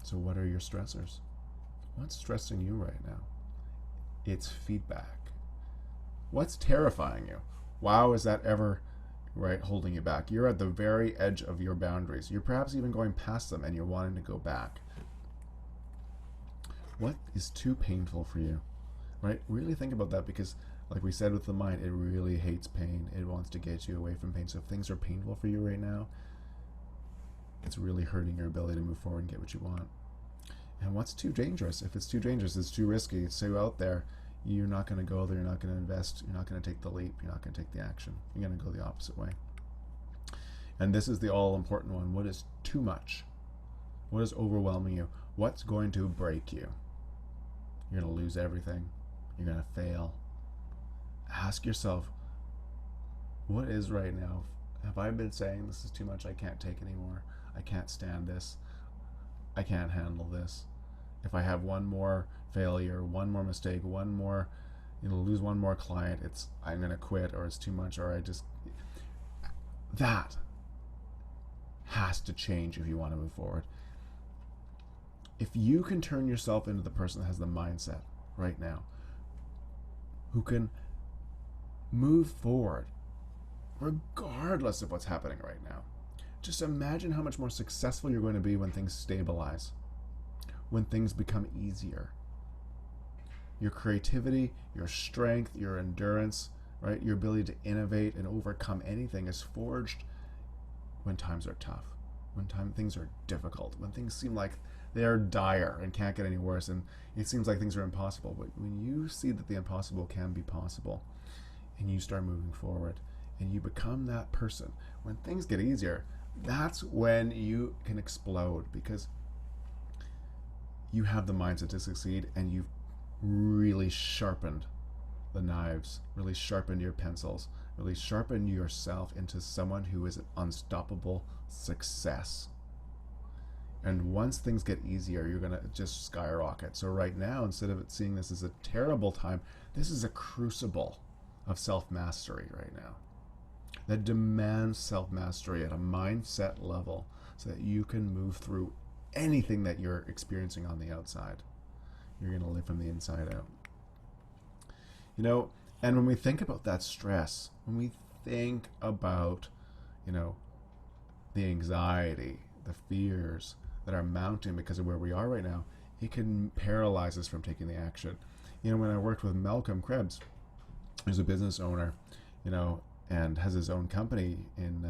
So what are your stressors? What's stressing you right now? It's feedback. What's terrifying you? Wow, is that ever holding you back? You're at the very edge of your boundaries. You're perhaps even going past them and you're wanting to go back. What is too painful for you? Right? Really think about that, because like we said with the mind, it really hates pain. It wants to get you away from pain. So if things are painful for you right now, it's really hurting your ability to move forward and get what you want. And what's too dangerous? If it's too dangerous, it's too risky, it's too out there, you're not going to go there, you're not going to invest, you're not going to take the leap, you're not going to take the action. You're going to go the opposite way. And this is the all-important one. What is too much? What is overwhelming you? What's going to break you? You're going to lose everything. You're going to fail. Ask yourself, what is right now? Have I been saying this is too much? I can't take anymore. I can't stand this. I can't handle this. If I have one more failure, one more mistake, one more, lose one more client, I'm going to quit, or it's too much, or that has to change if you want to move forward. If you can turn yourself into the person that has the mindset right now, who can move forward regardless of what's happening right now, just imagine how much more successful you're going to be when things stabilize, when things become easier. Your creativity, your strength, your endurance, right? Your ability to innovate and overcome anything is forged when times are tough, when things are difficult, when things seem like they're dire and can't get any worse, and it seems like things are impossible. But when you see that the impossible can be possible, and you start moving forward, and you become that person, when things get easier, that's when you can explode, because you have the mindset to succeed, and you've really sharpened the knives, really sharpened your pencils, really sharpened yourself into someone who is an unstoppable success. And once things get easier, you're going to just skyrocket. So right now, instead of seeing this as a terrible time, this is a crucible of self-mastery right now that demands self-mastery at a mindset level so that you can move through anything that you're experiencing on the outside. You're going to live from the inside out. You know, and when we think about that stress, when we think about, you know, the anxiety, the fears that are mounting because of where we are right now, it can paralyze us from taking the action. You know, when I worked with Malcolm Krebs, who's a business owner, you know, and has his own company in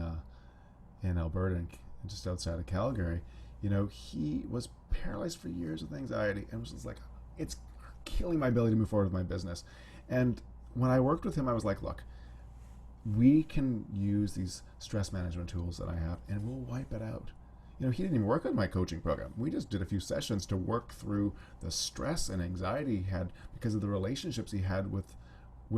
Alberta and just outside of Calgary, you know, he was paralyzed for years with anxiety and was just like, it's killing my ability to move forward with my business. And when I worked with him, I was like, look, we can use these stress management tools that I have and we'll wipe it out. You know, he didn't even work on my coaching program. We just did a few sessions to work through the stress and anxiety he had because of the relationships he had with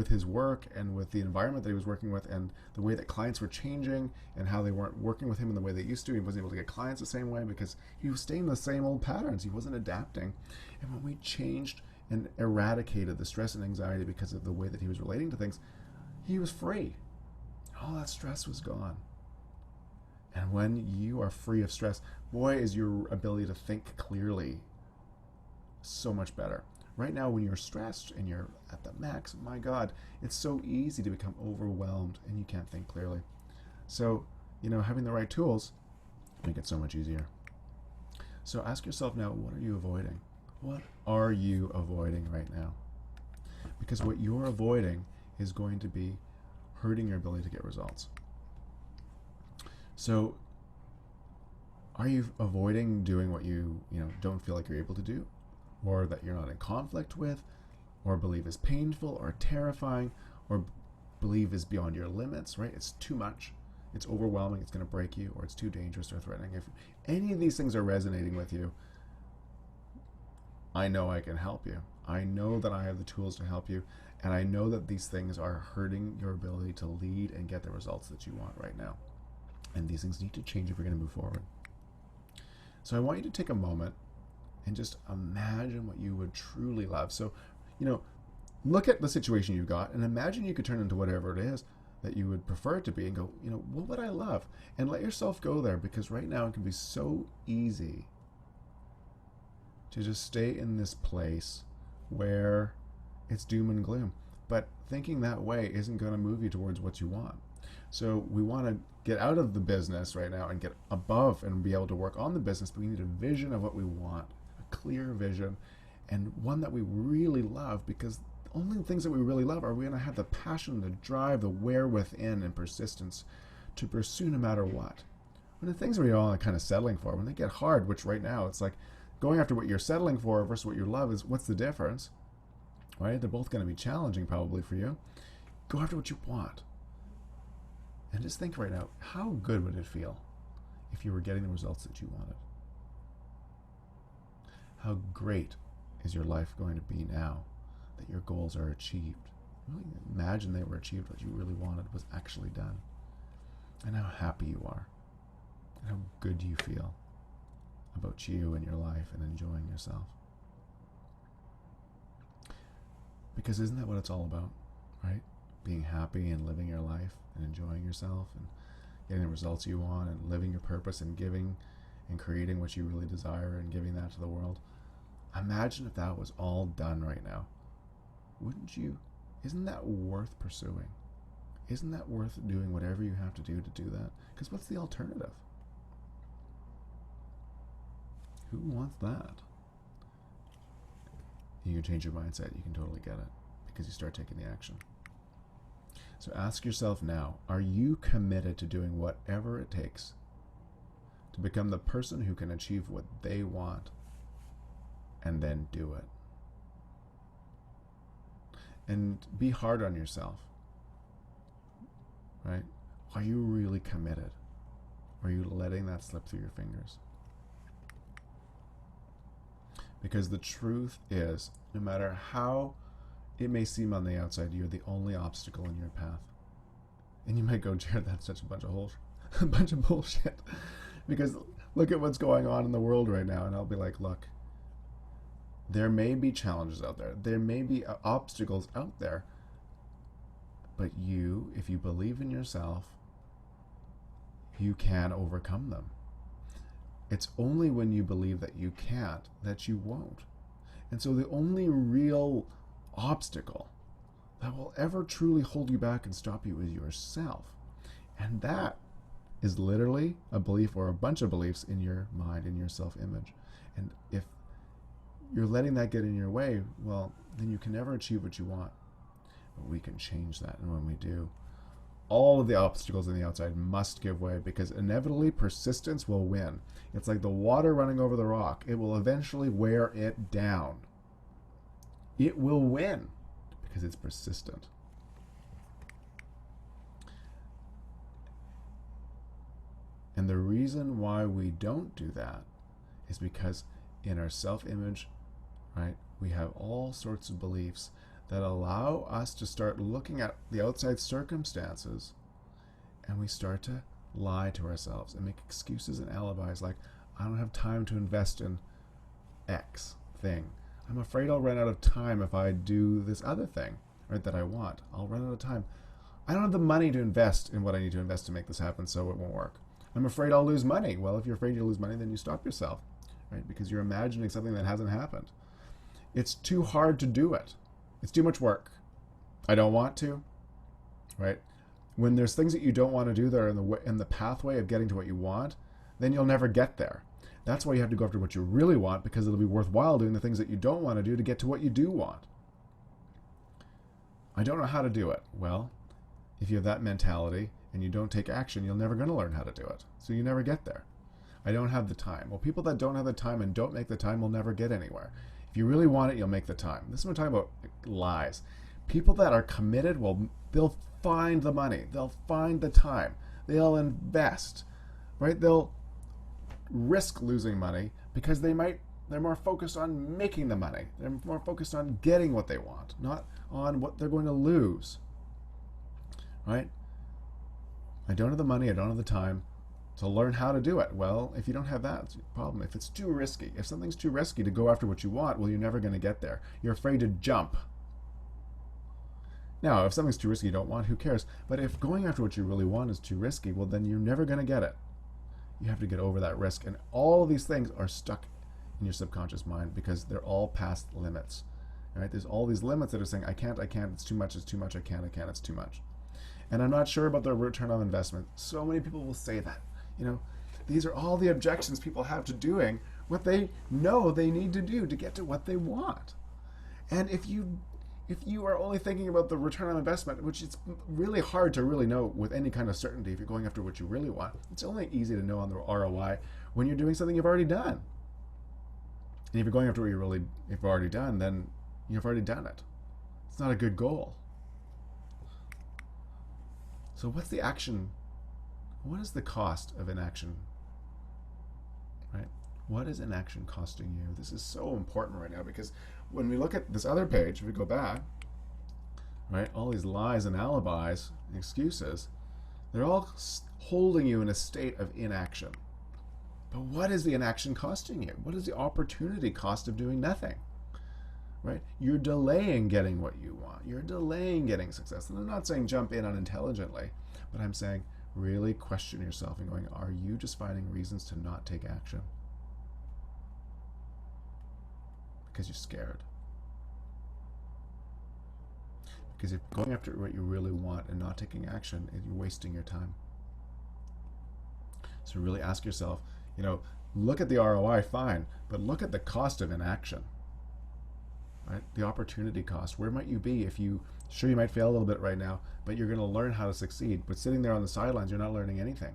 his work and with the environment that he was working with and the way that clients were changing and how they weren't working with him in the way they used to. He wasn't able to get clients the same way because he was staying in the same old patterns. He wasn't adapting. And when we changed and eradicated the stress and anxiety because of the way that he was relating to things, he was free. All that stress was gone. And when you are free of stress, boy, is your ability to think clearly so much better. Right now, when you're stressed and you're at the max, my God, it's so easy to become overwhelmed and you can't think clearly. So, you know, having the right tools make it so much easier. So ask yourself now, what are you avoiding? What are you avoiding right now? Because what you're avoiding is going to be hurting your ability to get results. So are you avoiding doing what you don't feel like you're able to do, or that you're not in conflict with, or believe is painful or terrifying, or believe is beyond your limits, right? It's too much, it's overwhelming, it's going to break you, or it's too dangerous or threatening. If any of these things are resonating with you, I know I can help you. I know that I have the tools to help you, and I know that these things are hurting your ability to lead and get the results that you want right now. And these things need to change if you're going to move forward. So I want you to take a moment and just imagine what you would truly love. So, you know, look at the situation you've got and imagine you could turn into whatever it is that you would prefer it to be and go, you know, what would I love? And let yourself go there, because right now it can be so easy to just stay in this place where it's doom and gloom. But thinking that way isn't going to move you towards what you want. So we want to get out of the business right now and get above and be able to work on the business, but we need a vision of what we want, a clear vision, and one that we really love, because the only things that we really love are we going to have the passion, the drive, the where within, and persistence to pursue no matter what. When the things we're all kind of settling for, when they get hard, which right now it's like going after what you're settling for versus what you love, is what's the difference, right? They're both going to be challenging probably for you. Go after what you want. And just think right now, how good would it feel if you were getting the results that you wanted? How great is your life going to be now that your goals are achieved? Really imagine they were achieved, what you really wanted was actually done. And how happy you are. And how good you feel about you and your life and enjoying yourself. Because isn't that what it's all about, right? Being happy and living your life and enjoying yourself and getting the results you want and living your purpose and giving and creating what you really desire and giving that to the world. Imagine if that was all done right now. Wouldn't you? Isn't that worth pursuing? Isn't that worth doing whatever you have to do that? Because what's the alternative? Who wants that? You can change your mindset. You can totally get it because you start taking the action. So ask yourself now, are you committed to doing whatever it takes to become the person who can achieve what they want and then do it? And be hard on yourself, right? Are you really committed? Or are you letting that slip through your fingers? Because the truth is, no matter how it may seem on the outside, you're the only obstacle in your path. And you might go, Jarett, that's such a bunch of bullshit. Because Look at what's going on in the world right now. And I'll be like, look, there may be challenges out there. There may be obstacles out there. But you, if you believe in yourself, you can overcome them. It's only when you believe that you can't that you won't. And so the only real obstacle that will ever truly hold you back and stop you is yourself. And that is literally a belief or a bunch of beliefs in your mind, in your self-image. And if you're letting that get in your way, well, then you can never achieve what you want. But we can change that. And when we do, all of the obstacles on the outside must give way, because inevitably persistence will win. It's like the water running over the rock. It will eventually wear it down. It will win because it's persistent. And the reason why we don't do that is because in our self-image, right, we have all sorts of beliefs that allow us to start looking at the outside circumstances, and we start to lie to ourselves and make excuses and alibis like, I don't have time to invest in X thing. I'm afraid I'll run out of time if I do this other thing, right, that I want. I'll run out of time. I don't have the money to invest in what I need to invest to make this happen, so it won't work. I'm afraid I'll lose money. Well, if you're afraid you'll lose money, then you stop yourself, right, because you're imagining something that hasn't happened. It's too hard to do it. It's too much work. I don't want to, right? When there's things that you don't want to do that are in the pathway of getting to what you want, then you'll never get there. That's why you have to go after what you really want, because it'll be worthwhile doing the things that you don't want to do to get to what you do want. I don't know how to do it. Well, if you have that mentality and you don't take action, you're never going to learn how to do it. So you never get there. I don't have the time. Well, people that don't have the time and don't make the time will never get anywhere. If you really want it, you'll make the time. This is what I'm talking about, lies. People that are committed, well, they'll find the money. They'll find the time. They'll invest, right? They'll risk losing money because they're more focused on making the money. They're more focused on getting what they want, not on what they're going to lose, right? I don't have the money. I don't have the time to learn how to do it. Well, if you don't have that, it's a problem. If it's too risky, if something's too risky to go after what you want, well, you're never going to get there. You're afraid to jump. Now, if something's too risky you don't want, who cares? But if going after what you really want is too risky, well, then you're never going to get it. You have to get over that risk. And all of these things are stuck in your subconscious mind because they're all past limits. Right? There's all these limits that are saying, I can't, it's too much, I can't, it's too much. And I'm not sure about the return on investment. So many people will say that. You know, these are all the objections people have to doing what they know they need to do to get to what they want. And if you are only thinking about the return on investment, which is really hard to really know with any kind of certainty if you're going after what you really want, it's only easy to know on the ROI when you're doing something you've already done. And if you're going after what you've already done, then you've already done it. It's not a good goal. So what's the action? What is the cost of inaction? Right? What is inaction costing you? This is so important right now, because when we look at this other page, if we go back, right, all these lies and alibis and excuses, they're all holding you in a state of inaction. But what is the inaction costing you? What is the opportunity cost of doing nothing? Right? You're delaying getting what you want. You're delaying getting success. And I'm not saying jump in unintelligently, but I'm saying really question yourself and going, are you just finding reasons to not take action? Because you're scared. Because if you're going after what you really want and not taking action, you're wasting your time. So really ask yourself, look at the ROI, fine, but look at the cost of inaction. Right? The opportunity cost. Where might you be if you might fail a little bit right now, but you're going to learn how to succeed. But sitting there on the sidelines, you're not learning anything.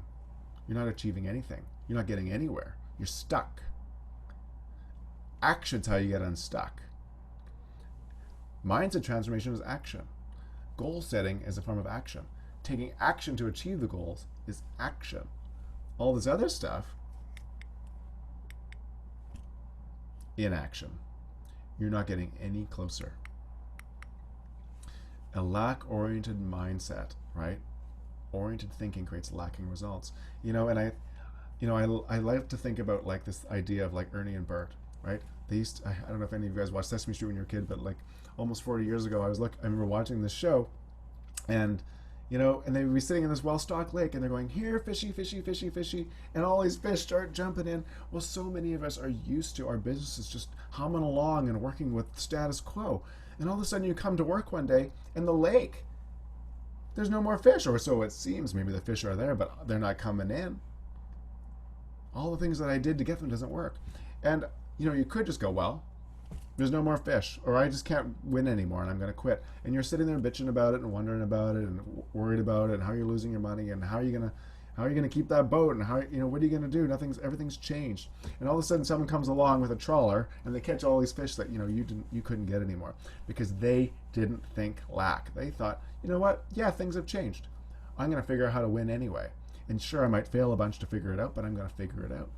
You're not achieving anything. You're not getting anywhere. You're stuck. Action's how you get unstuck. Mindset transformation is action. Goal setting is a form of action. Taking action to achieve the goals is action. All this other stuff, inaction. You're not getting any closer. A lack-oriented mindset, right? Oriented thinking creates lacking results. And I like to think about like this idea of like Ernie and Bert, right? I don't know if any of you guys watched Sesame Street when you were a kid, but like almost 40 years ago, I remember watching this show, and and they would be sitting in this well-stocked lake, and they're going, here, fishy, fishy, fishy, fishy, and all these fish start jumping in. Well, so many of us are used to our businesses just humming along and working with status quo, and all of a sudden you come to work one day, and the lake, there's no more fish, or so it seems. Maybe the fish are there, but they're not coming in. All the things that I did to get them doesn't work. And, you could just go, well, there's no more fish, or I just can't win anymore and I'm going to quit. And you're sitting there bitching about it and wondering about it and worried about it and how you're losing your money and how are you going to keep that boat and how, what are you going to do? Everything's changed. And all of a sudden someone comes along with a trawler and they catch all these fish that, you couldn't get anymore because they didn't think lack. They thought, you know what? Yeah, things have changed. I'm going to figure out how to win anyway. And sure, I might fail a bunch to figure it out, but I'm going to figure it out.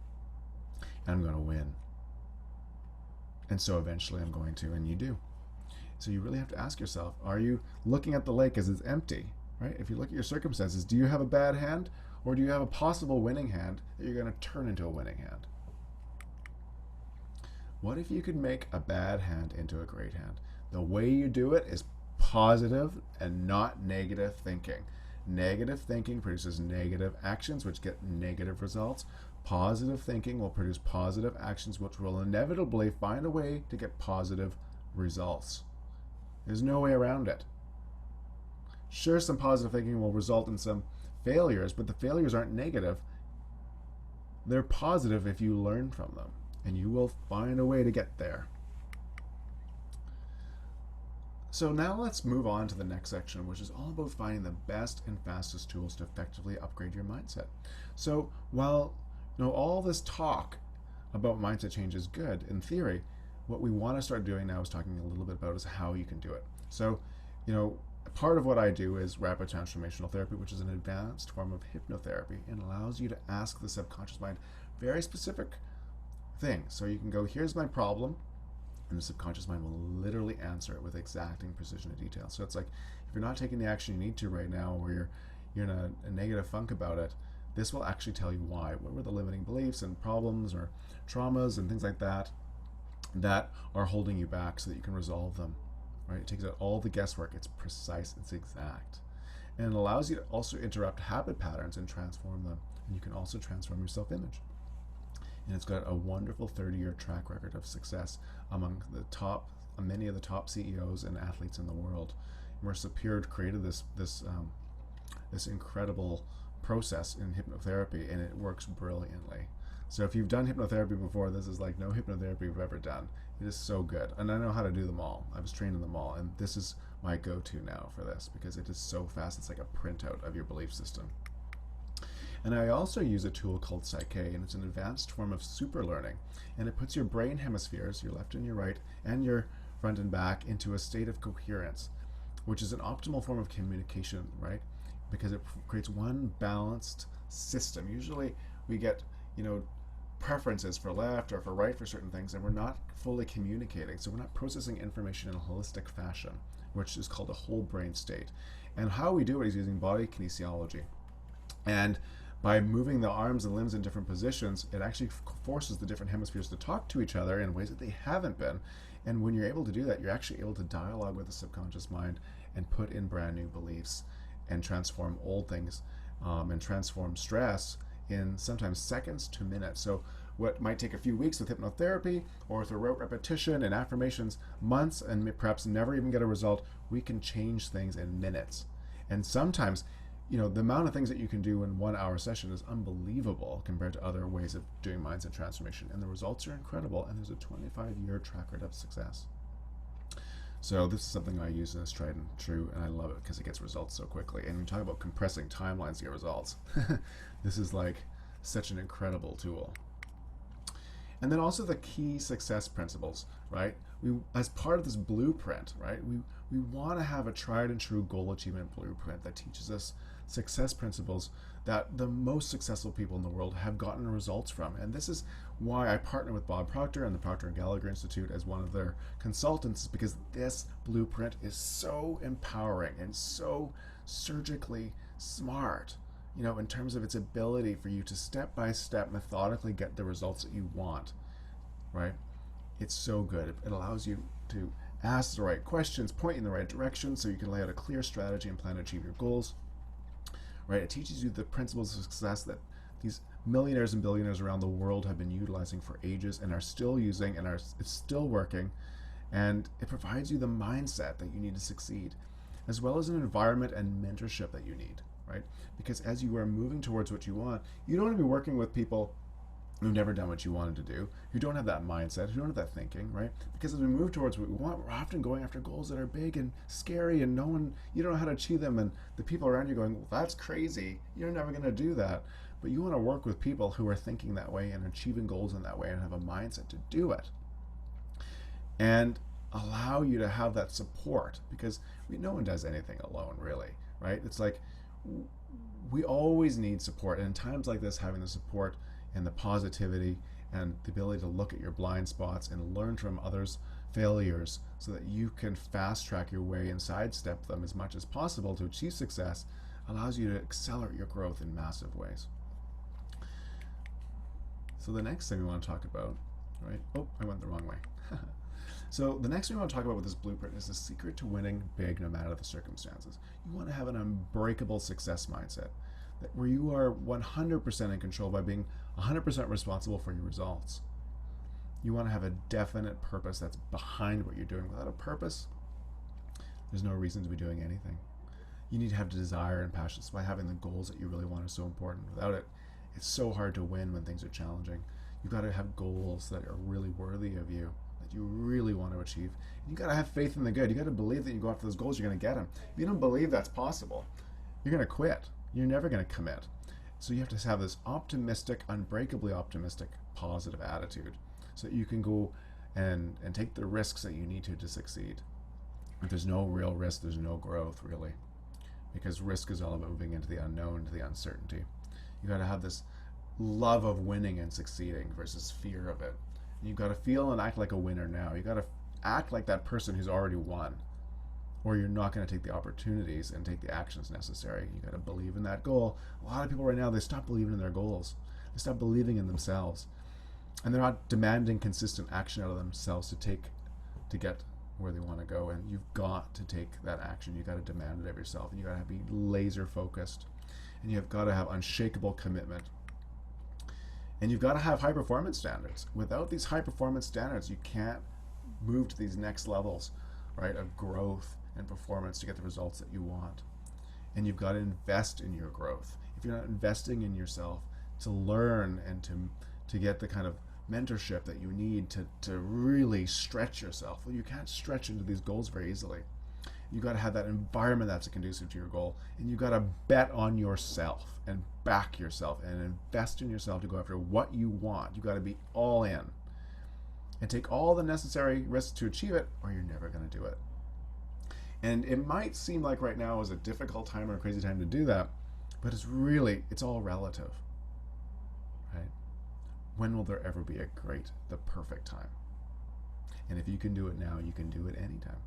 And I'm going to win. And so eventually I'm going to, and you do. So you really have to ask yourself, are you looking at the lake as it's empty, right? If you look at your circumstances, do you have a bad hand, or do you have a possible winning hand that you're going to turn into a winning hand? What if you could make a bad hand into a great hand? The way you do it is positive and not negative thinking. Negative thinking produces negative actions, which get negative results. Positive thinking will produce positive actions, which will inevitably find a way to get positive results. There's no way around it. Sure, some positive thinking will result in some failures, but the failures aren't negative. They're positive if you learn from them, and you will find a way to get there. So now let's move on to the next section, which is all about finding the best and fastest tools to effectively upgrade your mindset. So while all this talk about mindset change is good in theory, what we want to start doing now is talking a little bit about is how you can do it. So, part of what I do is rapid transformational therapy, which is an advanced form of hypnotherapy and allows you to ask the subconscious mind very specific things. So you can go, here's my problem, and the subconscious mind will literally answer it with exacting precision and detail. So it's like, if you're not taking the action you need to right now, or you're in a negative funk about it, this will actually tell you why. What were the limiting beliefs and problems or traumas and things like that are holding you back so that you can resolve them, right? It takes out all the guesswork. It's precise, it's exact. And it allows you to also interrupt habit patterns and transform them. And you can also transform your self-image. And it's got a wonderful 30-year track record of success among many of the top CEOs and athletes in the world. Marissa Peer created this incredible process in hypnotherapy, and it works brilliantly. So if you've done hypnotherapy before, this is like no hypnotherapy you've ever done. It is so good, and I know how to do them all. I was trained in them all, and this is my go-to now for this because it is so fast. It's like a printout of your belief system. And I also use a tool called Psyche, and it's an advanced form of super learning, and it puts your brain hemispheres, your left and your right, and your front and back, into a state of coherence, which is an optimal form of communication, right? Because it creates one balanced system. Usually we get, preferences for left or for right for certain things, and we're not fully communicating. So we're not processing information in a holistic fashion, which is called a whole brain state. And how we do it is using body kinesiology. And by moving the arms and limbs in different positions, it actually forces the different hemispheres to talk to each other in ways that they haven't been. And when you're able to do that, you're actually able to dialogue with the subconscious mind and put in brand new beliefs and transform old things and transform stress in sometimes seconds to minutes. So what might take a few weeks with hypnotherapy or through rote repetition and affirmations, months and perhaps never even get a result, we can change things in minutes. And sometimes, the amount of things that you can do in 1 hour session is unbelievable compared to other ways of doing mindset transformation. And the results are incredible, and there's a 25-year track record of success. So this is something I use and it's tried and true, and I love it because it gets results so quickly. And when you talk about compressing timelines to get results, this is like such an incredible tool. And then also the key success principles, right? As part of this blueprint, right, we want to have a tried and true goal achievement blueprint that teaches us success principles that the most successful people in the world have gotten results from. And this is why I partner with Bob Proctor and the Proctor & Gallagher Institute as one of their consultants, because this blueprint is so empowering and so surgically smart in terms of its ability for you to step by step methodically get the results that you want, right? It's so good. It allows you to ask the right questions, point in the right direction, so you can lay out a clear strategy and plan to achieve your goals, right? It teaches you the principles of success that these millionaires and billionaires around the world have been utilizing for ages and are still using, and it's still working. And it provides you the mindset that you need to succeed, as well as an environment and mentorship that you need, right? Because as you are moving towards what you want, you don't want to be working with people who've never done what you wanted to do, who don't have that mindset, who don't have that thinking, right? Because as we move towards what we want, we're often going after goals that are big and scary, and you don't know how to achieve them, and the people around you going, well, that's crazy, you're never going to do that. But you want to work with people who are thinking that way and achieving goals in that way and have a mindset to do it. And allow you to have that support, because no one does anything alone, really, right? It's like we always need support, and in times like this, having the support and the positivity and the ability to look at your blind spots and learn from others' failures so that you can fast track your way and sidestep them as much as possible to achieve success allows you to accelerate your growth in massive ways. So the next thing we want to talk about, right? Oh, I went the wrong way. So the next thing we want to talk about with this blueprint is the secret to winning big no matter the circumstances. You want to have an unbreakable success mindset, where you are 100% in control by being 100% responsible for your results. You want to have a definite purpose that's behind what you're doing. Without a purpose, there's no reason to be doing anything. You need to have desire and passion. That's why having the goals that you really want is so important. Without it, it's so hard to win when things are challenging. You've got to have goals that are really worthy of you, that you really want to achieve. And you got to have faith in the good. You got to believe that you go after those goals, you're going to get them. If you don't believe that's possible, you're going to quit. You're never going to commit. So you have to have this optimistic, unbreakably optimistic, positive attitude so that you can go and take the risks that you need to succeed. If there's no real risk, there's no growth, really. Because risk is all about moving into the unknown, to the uncertainty. You got to have this love of winning and succeeding versus fear of it. You got to feel and act like a winner now. You got to act like that person who's already won, or you're not going to take the opportunities and take the actions necessary. You got to believe in that goal. A lot of people right now, they stop believing in their goals. They stop believing in themselves, and they're not demanding consistent action out of themselves to get where they want to go. And you've got to take that action. You got to demand it of yourself, and you got to be laser focused, and you've got to have unshakable commitment. And you've got to have high performance standards. Without these high performance standards, you can't move to these next levels, right, of growth and performance to get the results that you want. And you've got to invest in your growth. If you're not investing in yourself to learn and to get the kind of mentorship that you need to really stretch yourself, well, you can't stretch into these goals very easily. You got to have that environment that's conducive to your goal, and you got to bet on yourself and back yourself and invest in yourself to go after what you want. You got to be all in and take all the necessary risks to achieve it, or you're never going to do it. And it might seem like right now is a difficult time or a crazy time to do that, but it's all relative, right? When will there ever be the perfect time? And if you can do it now, you can do it anytime.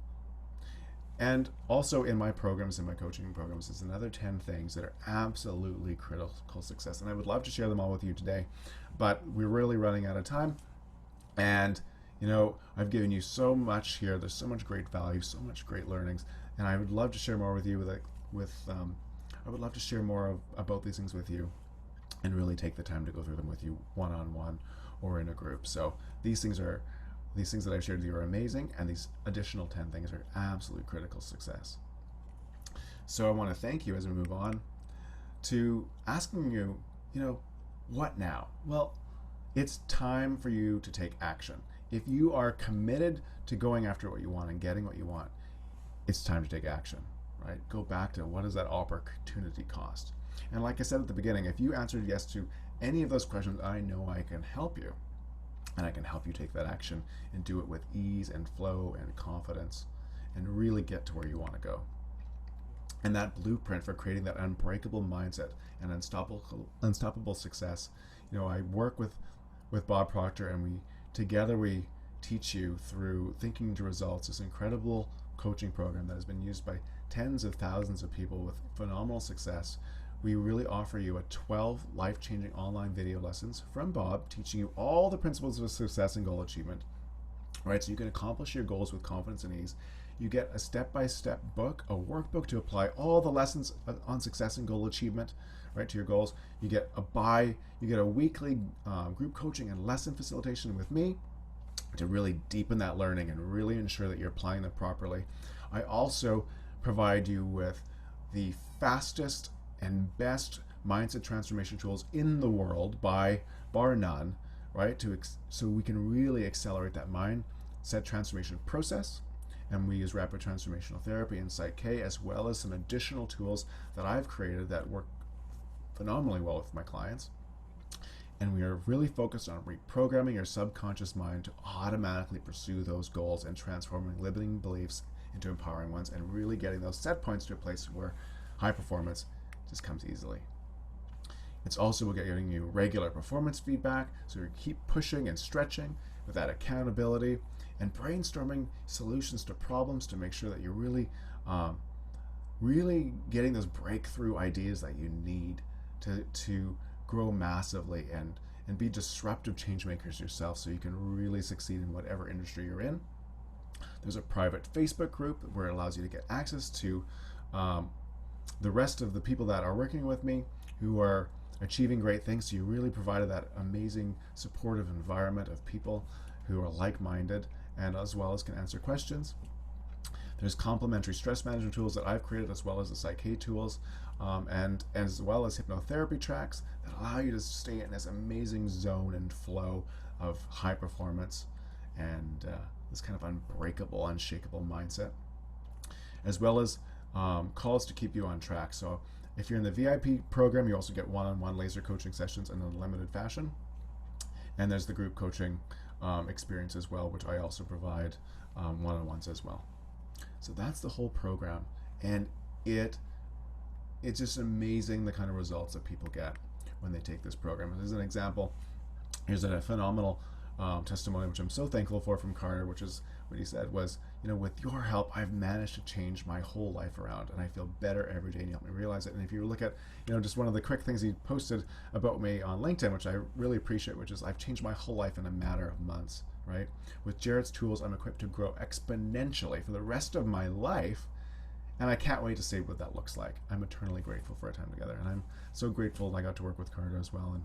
And also in my programs, in my coaching programs, there's another 10 things that are absolutely critical success. And I would love to share them all with you today, but we're really running out of time. And, I've given you so much here. There's so much great value, so much great learnings. And I would love to share more with you I would love to share more about these things with you and really take the time to go through them with you one-on-one or in a group. So these things that I've shared with you are amazing, and these additional 10 things are absolute critical success. So I want to thank you as we move on to asking you, what now? Well, it's time for you to take action. If you are committed to going after what you want and getting what you want, it's time to take action, right? Go back to what does that opportunity cost? And like I said at the beginning, if you answered yes to any of those questions, I know I can help you. And I can help you take that action and do it with ease and flow and confidence and really get to where you want to go. And that blueprint for creating that unbreakable mindset and unstoppable success, I work with Bob Proctor, and together we teach you through Thinking to Results, this incredible coaching program that has been used by tens of thousands of people with phenomenal success, we really offer you a 12 life-changing online video lessons from Bob, teaching you all the principles of success and goal achievement, right? So you can accomplish your goals with confidence and ease. You get a step-by-step book, a workbook to apply all the lessons on success and goal achievement, right, to your goals. You get a weekly group coaching and lesson facilitation with me to really deepen that learning and really ensure that you're applying them properly. I also provide you with the fastest and best mindset transformation tools in the world by bar none, right? So we can really accelerate that mindset transformation process. And we use rapid transformational therapy and Psych-K, as well as some additional tools that I've created that work phenomenally well with my clients. And we are really focused on reprogramming your subconscious mind to automatically pursue those goals and transforming limiting beliefs into empowering ones, and really getting those set points to a place where high performance just comes easily. It's also getting you regular performance feedback, so you keep pushing and stretching with that accountability, and brainstorming solutions to problems to make sure that you're really getting those breakthrough ideas that you need to grow massively and be disruptive change makers yourself, so you can really succeed in whatever industry you're in. There's a private Facebook group where it allows you to get access to the rest of the people that are working with me who are achieving great things. So you really provided that amazing supportive environment of people who are like-minded and as well as can answer questions. There's complementary stress management tools that I've created, as well as the Psych-K tools, and as well as hypnotherapy tracks that allow you to stay in this amazing zone and flow of high performance and this kind of unbreakable, unshakable mindset, as well as calls to keep you on track. So if you're in the VIP program, you also get one-on-one laser coaching sessions in a limited fashion. And there's the group coaching experience as well, which I also provide one-on-ones as well. So that's the whole program, and it's just amazing the kind of results that people get when they take this program. As an example, here's a phenomenal testimony, which I'm so thankful for, from Carter, which is what he said was, with your help, I've managed to change my whole life around, and I feel better every day, and you help me realize it. And if you look at, just one of the quick things he posted about me on LinkedIn, which I really appreciate, which is, I've changed my whole life in a matter of months, right? With Jarett's tools, I'm equipped to grow exponentially for the rest of my life, and I can't wait to see what that looks like. I'm eternally grateful for our time together, and I'm so grateful I got to work with Carter as well, and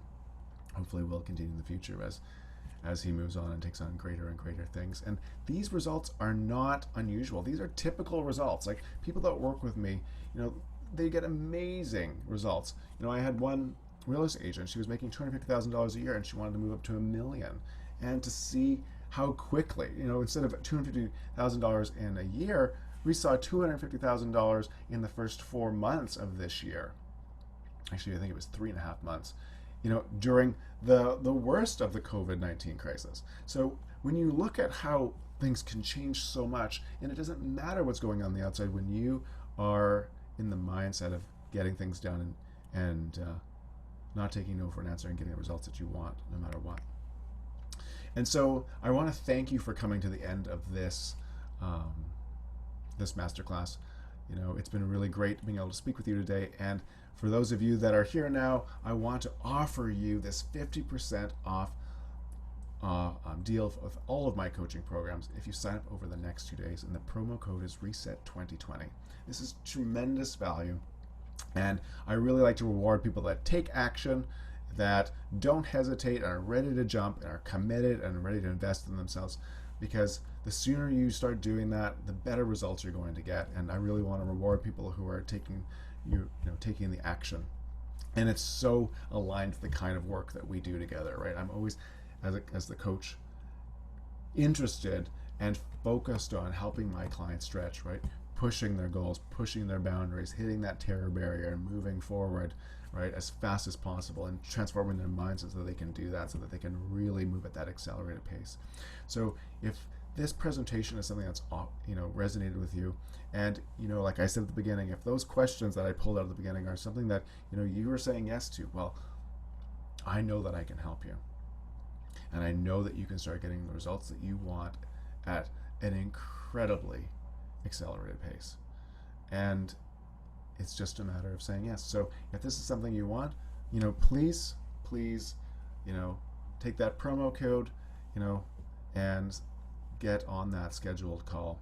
hopefully will continue in the future as he moves on and takes on greater and greater things. And these results are not unusual. These are typical results. Like, people that work with me, they get amazing results. I had one real estate agent. She was making $250,000 a year, and she wanted to move up to $1 million. And to see how quickly, instead of $250,000 in a year, we saw $250,000 in the first 4 months of this year. Actually, I think it was 3.5 months. During the worst of the COVID-19 crisis. So when you look at how things can change so much, and it doesn't matter what's going on the outside when you are in the mindset of getting things done and not taking no for an answer and getting the results that you want, no matter what. And so I want to thank you for coming to the end of this this masterclass. It's been really great being able to speak with you today. And for those of you that are here now, I want to offer you this 50% off deal with all of my coaching programs if you sign up over the next 2 days, and the promo code is RESET2020. This is tremendous value, and I really like to reward people that take action, that don't hesitate, are ready to jump, and are committed and ready to invest in themselves, because the sooner you start doing that, the better results you're going to get. And I really want to reward people who are taking the action. And it's so aligned to the kind of work that we do together, right? I'm always, as the coach, interested and focused on helping my clients stretch, right? Pushing their goals, pushing their boundaries, hitting that terror barrier, and moving forward, right, as fast as possible, and transforming their minds so that they can do that, so that they can really move at that accelerated pace. So if this presentation is something that's resonated with you, and like I said at the beginning, if those questions that I pulled out at the beginning are something that you are saying yes to, well, I know that I can help you, and I know that you can start getting the results that you want at an incredibly accelerated pace. And it's just a matter of saying yes. So if this is something you want, please, take that promo code, and get on that scheduled call.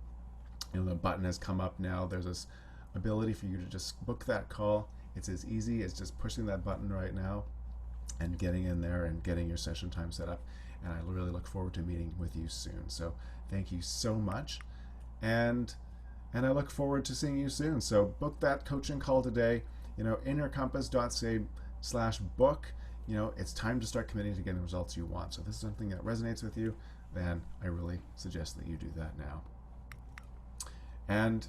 The button has come up now. There's this ability for you to just book that call. It's as easy as just pushing that button right now and getting in there and getting your session time set up. And I really look forward to meeting with you soon. So thank you so much. And I look forward to seeing you soon. So book that coaching call today. innercompass.ca/book. It's time to start committing to getting the results you want. So if this is something that resonates with you, then I really suggest that you do that now. And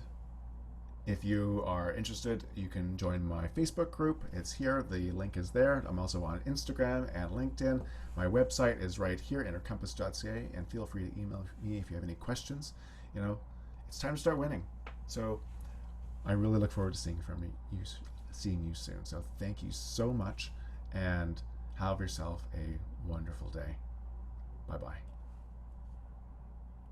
if you are interested, you can join my Facebook group. It's here. The link is there. I'm also on Instagram and LinkedIn. My website is right here, innercompass.ca, and feel free to email me if you have any questions. It's time to start winning. So I really look forward to seeing you soon. So thank you so much, and have yourself a wonderful day. Bye-bye.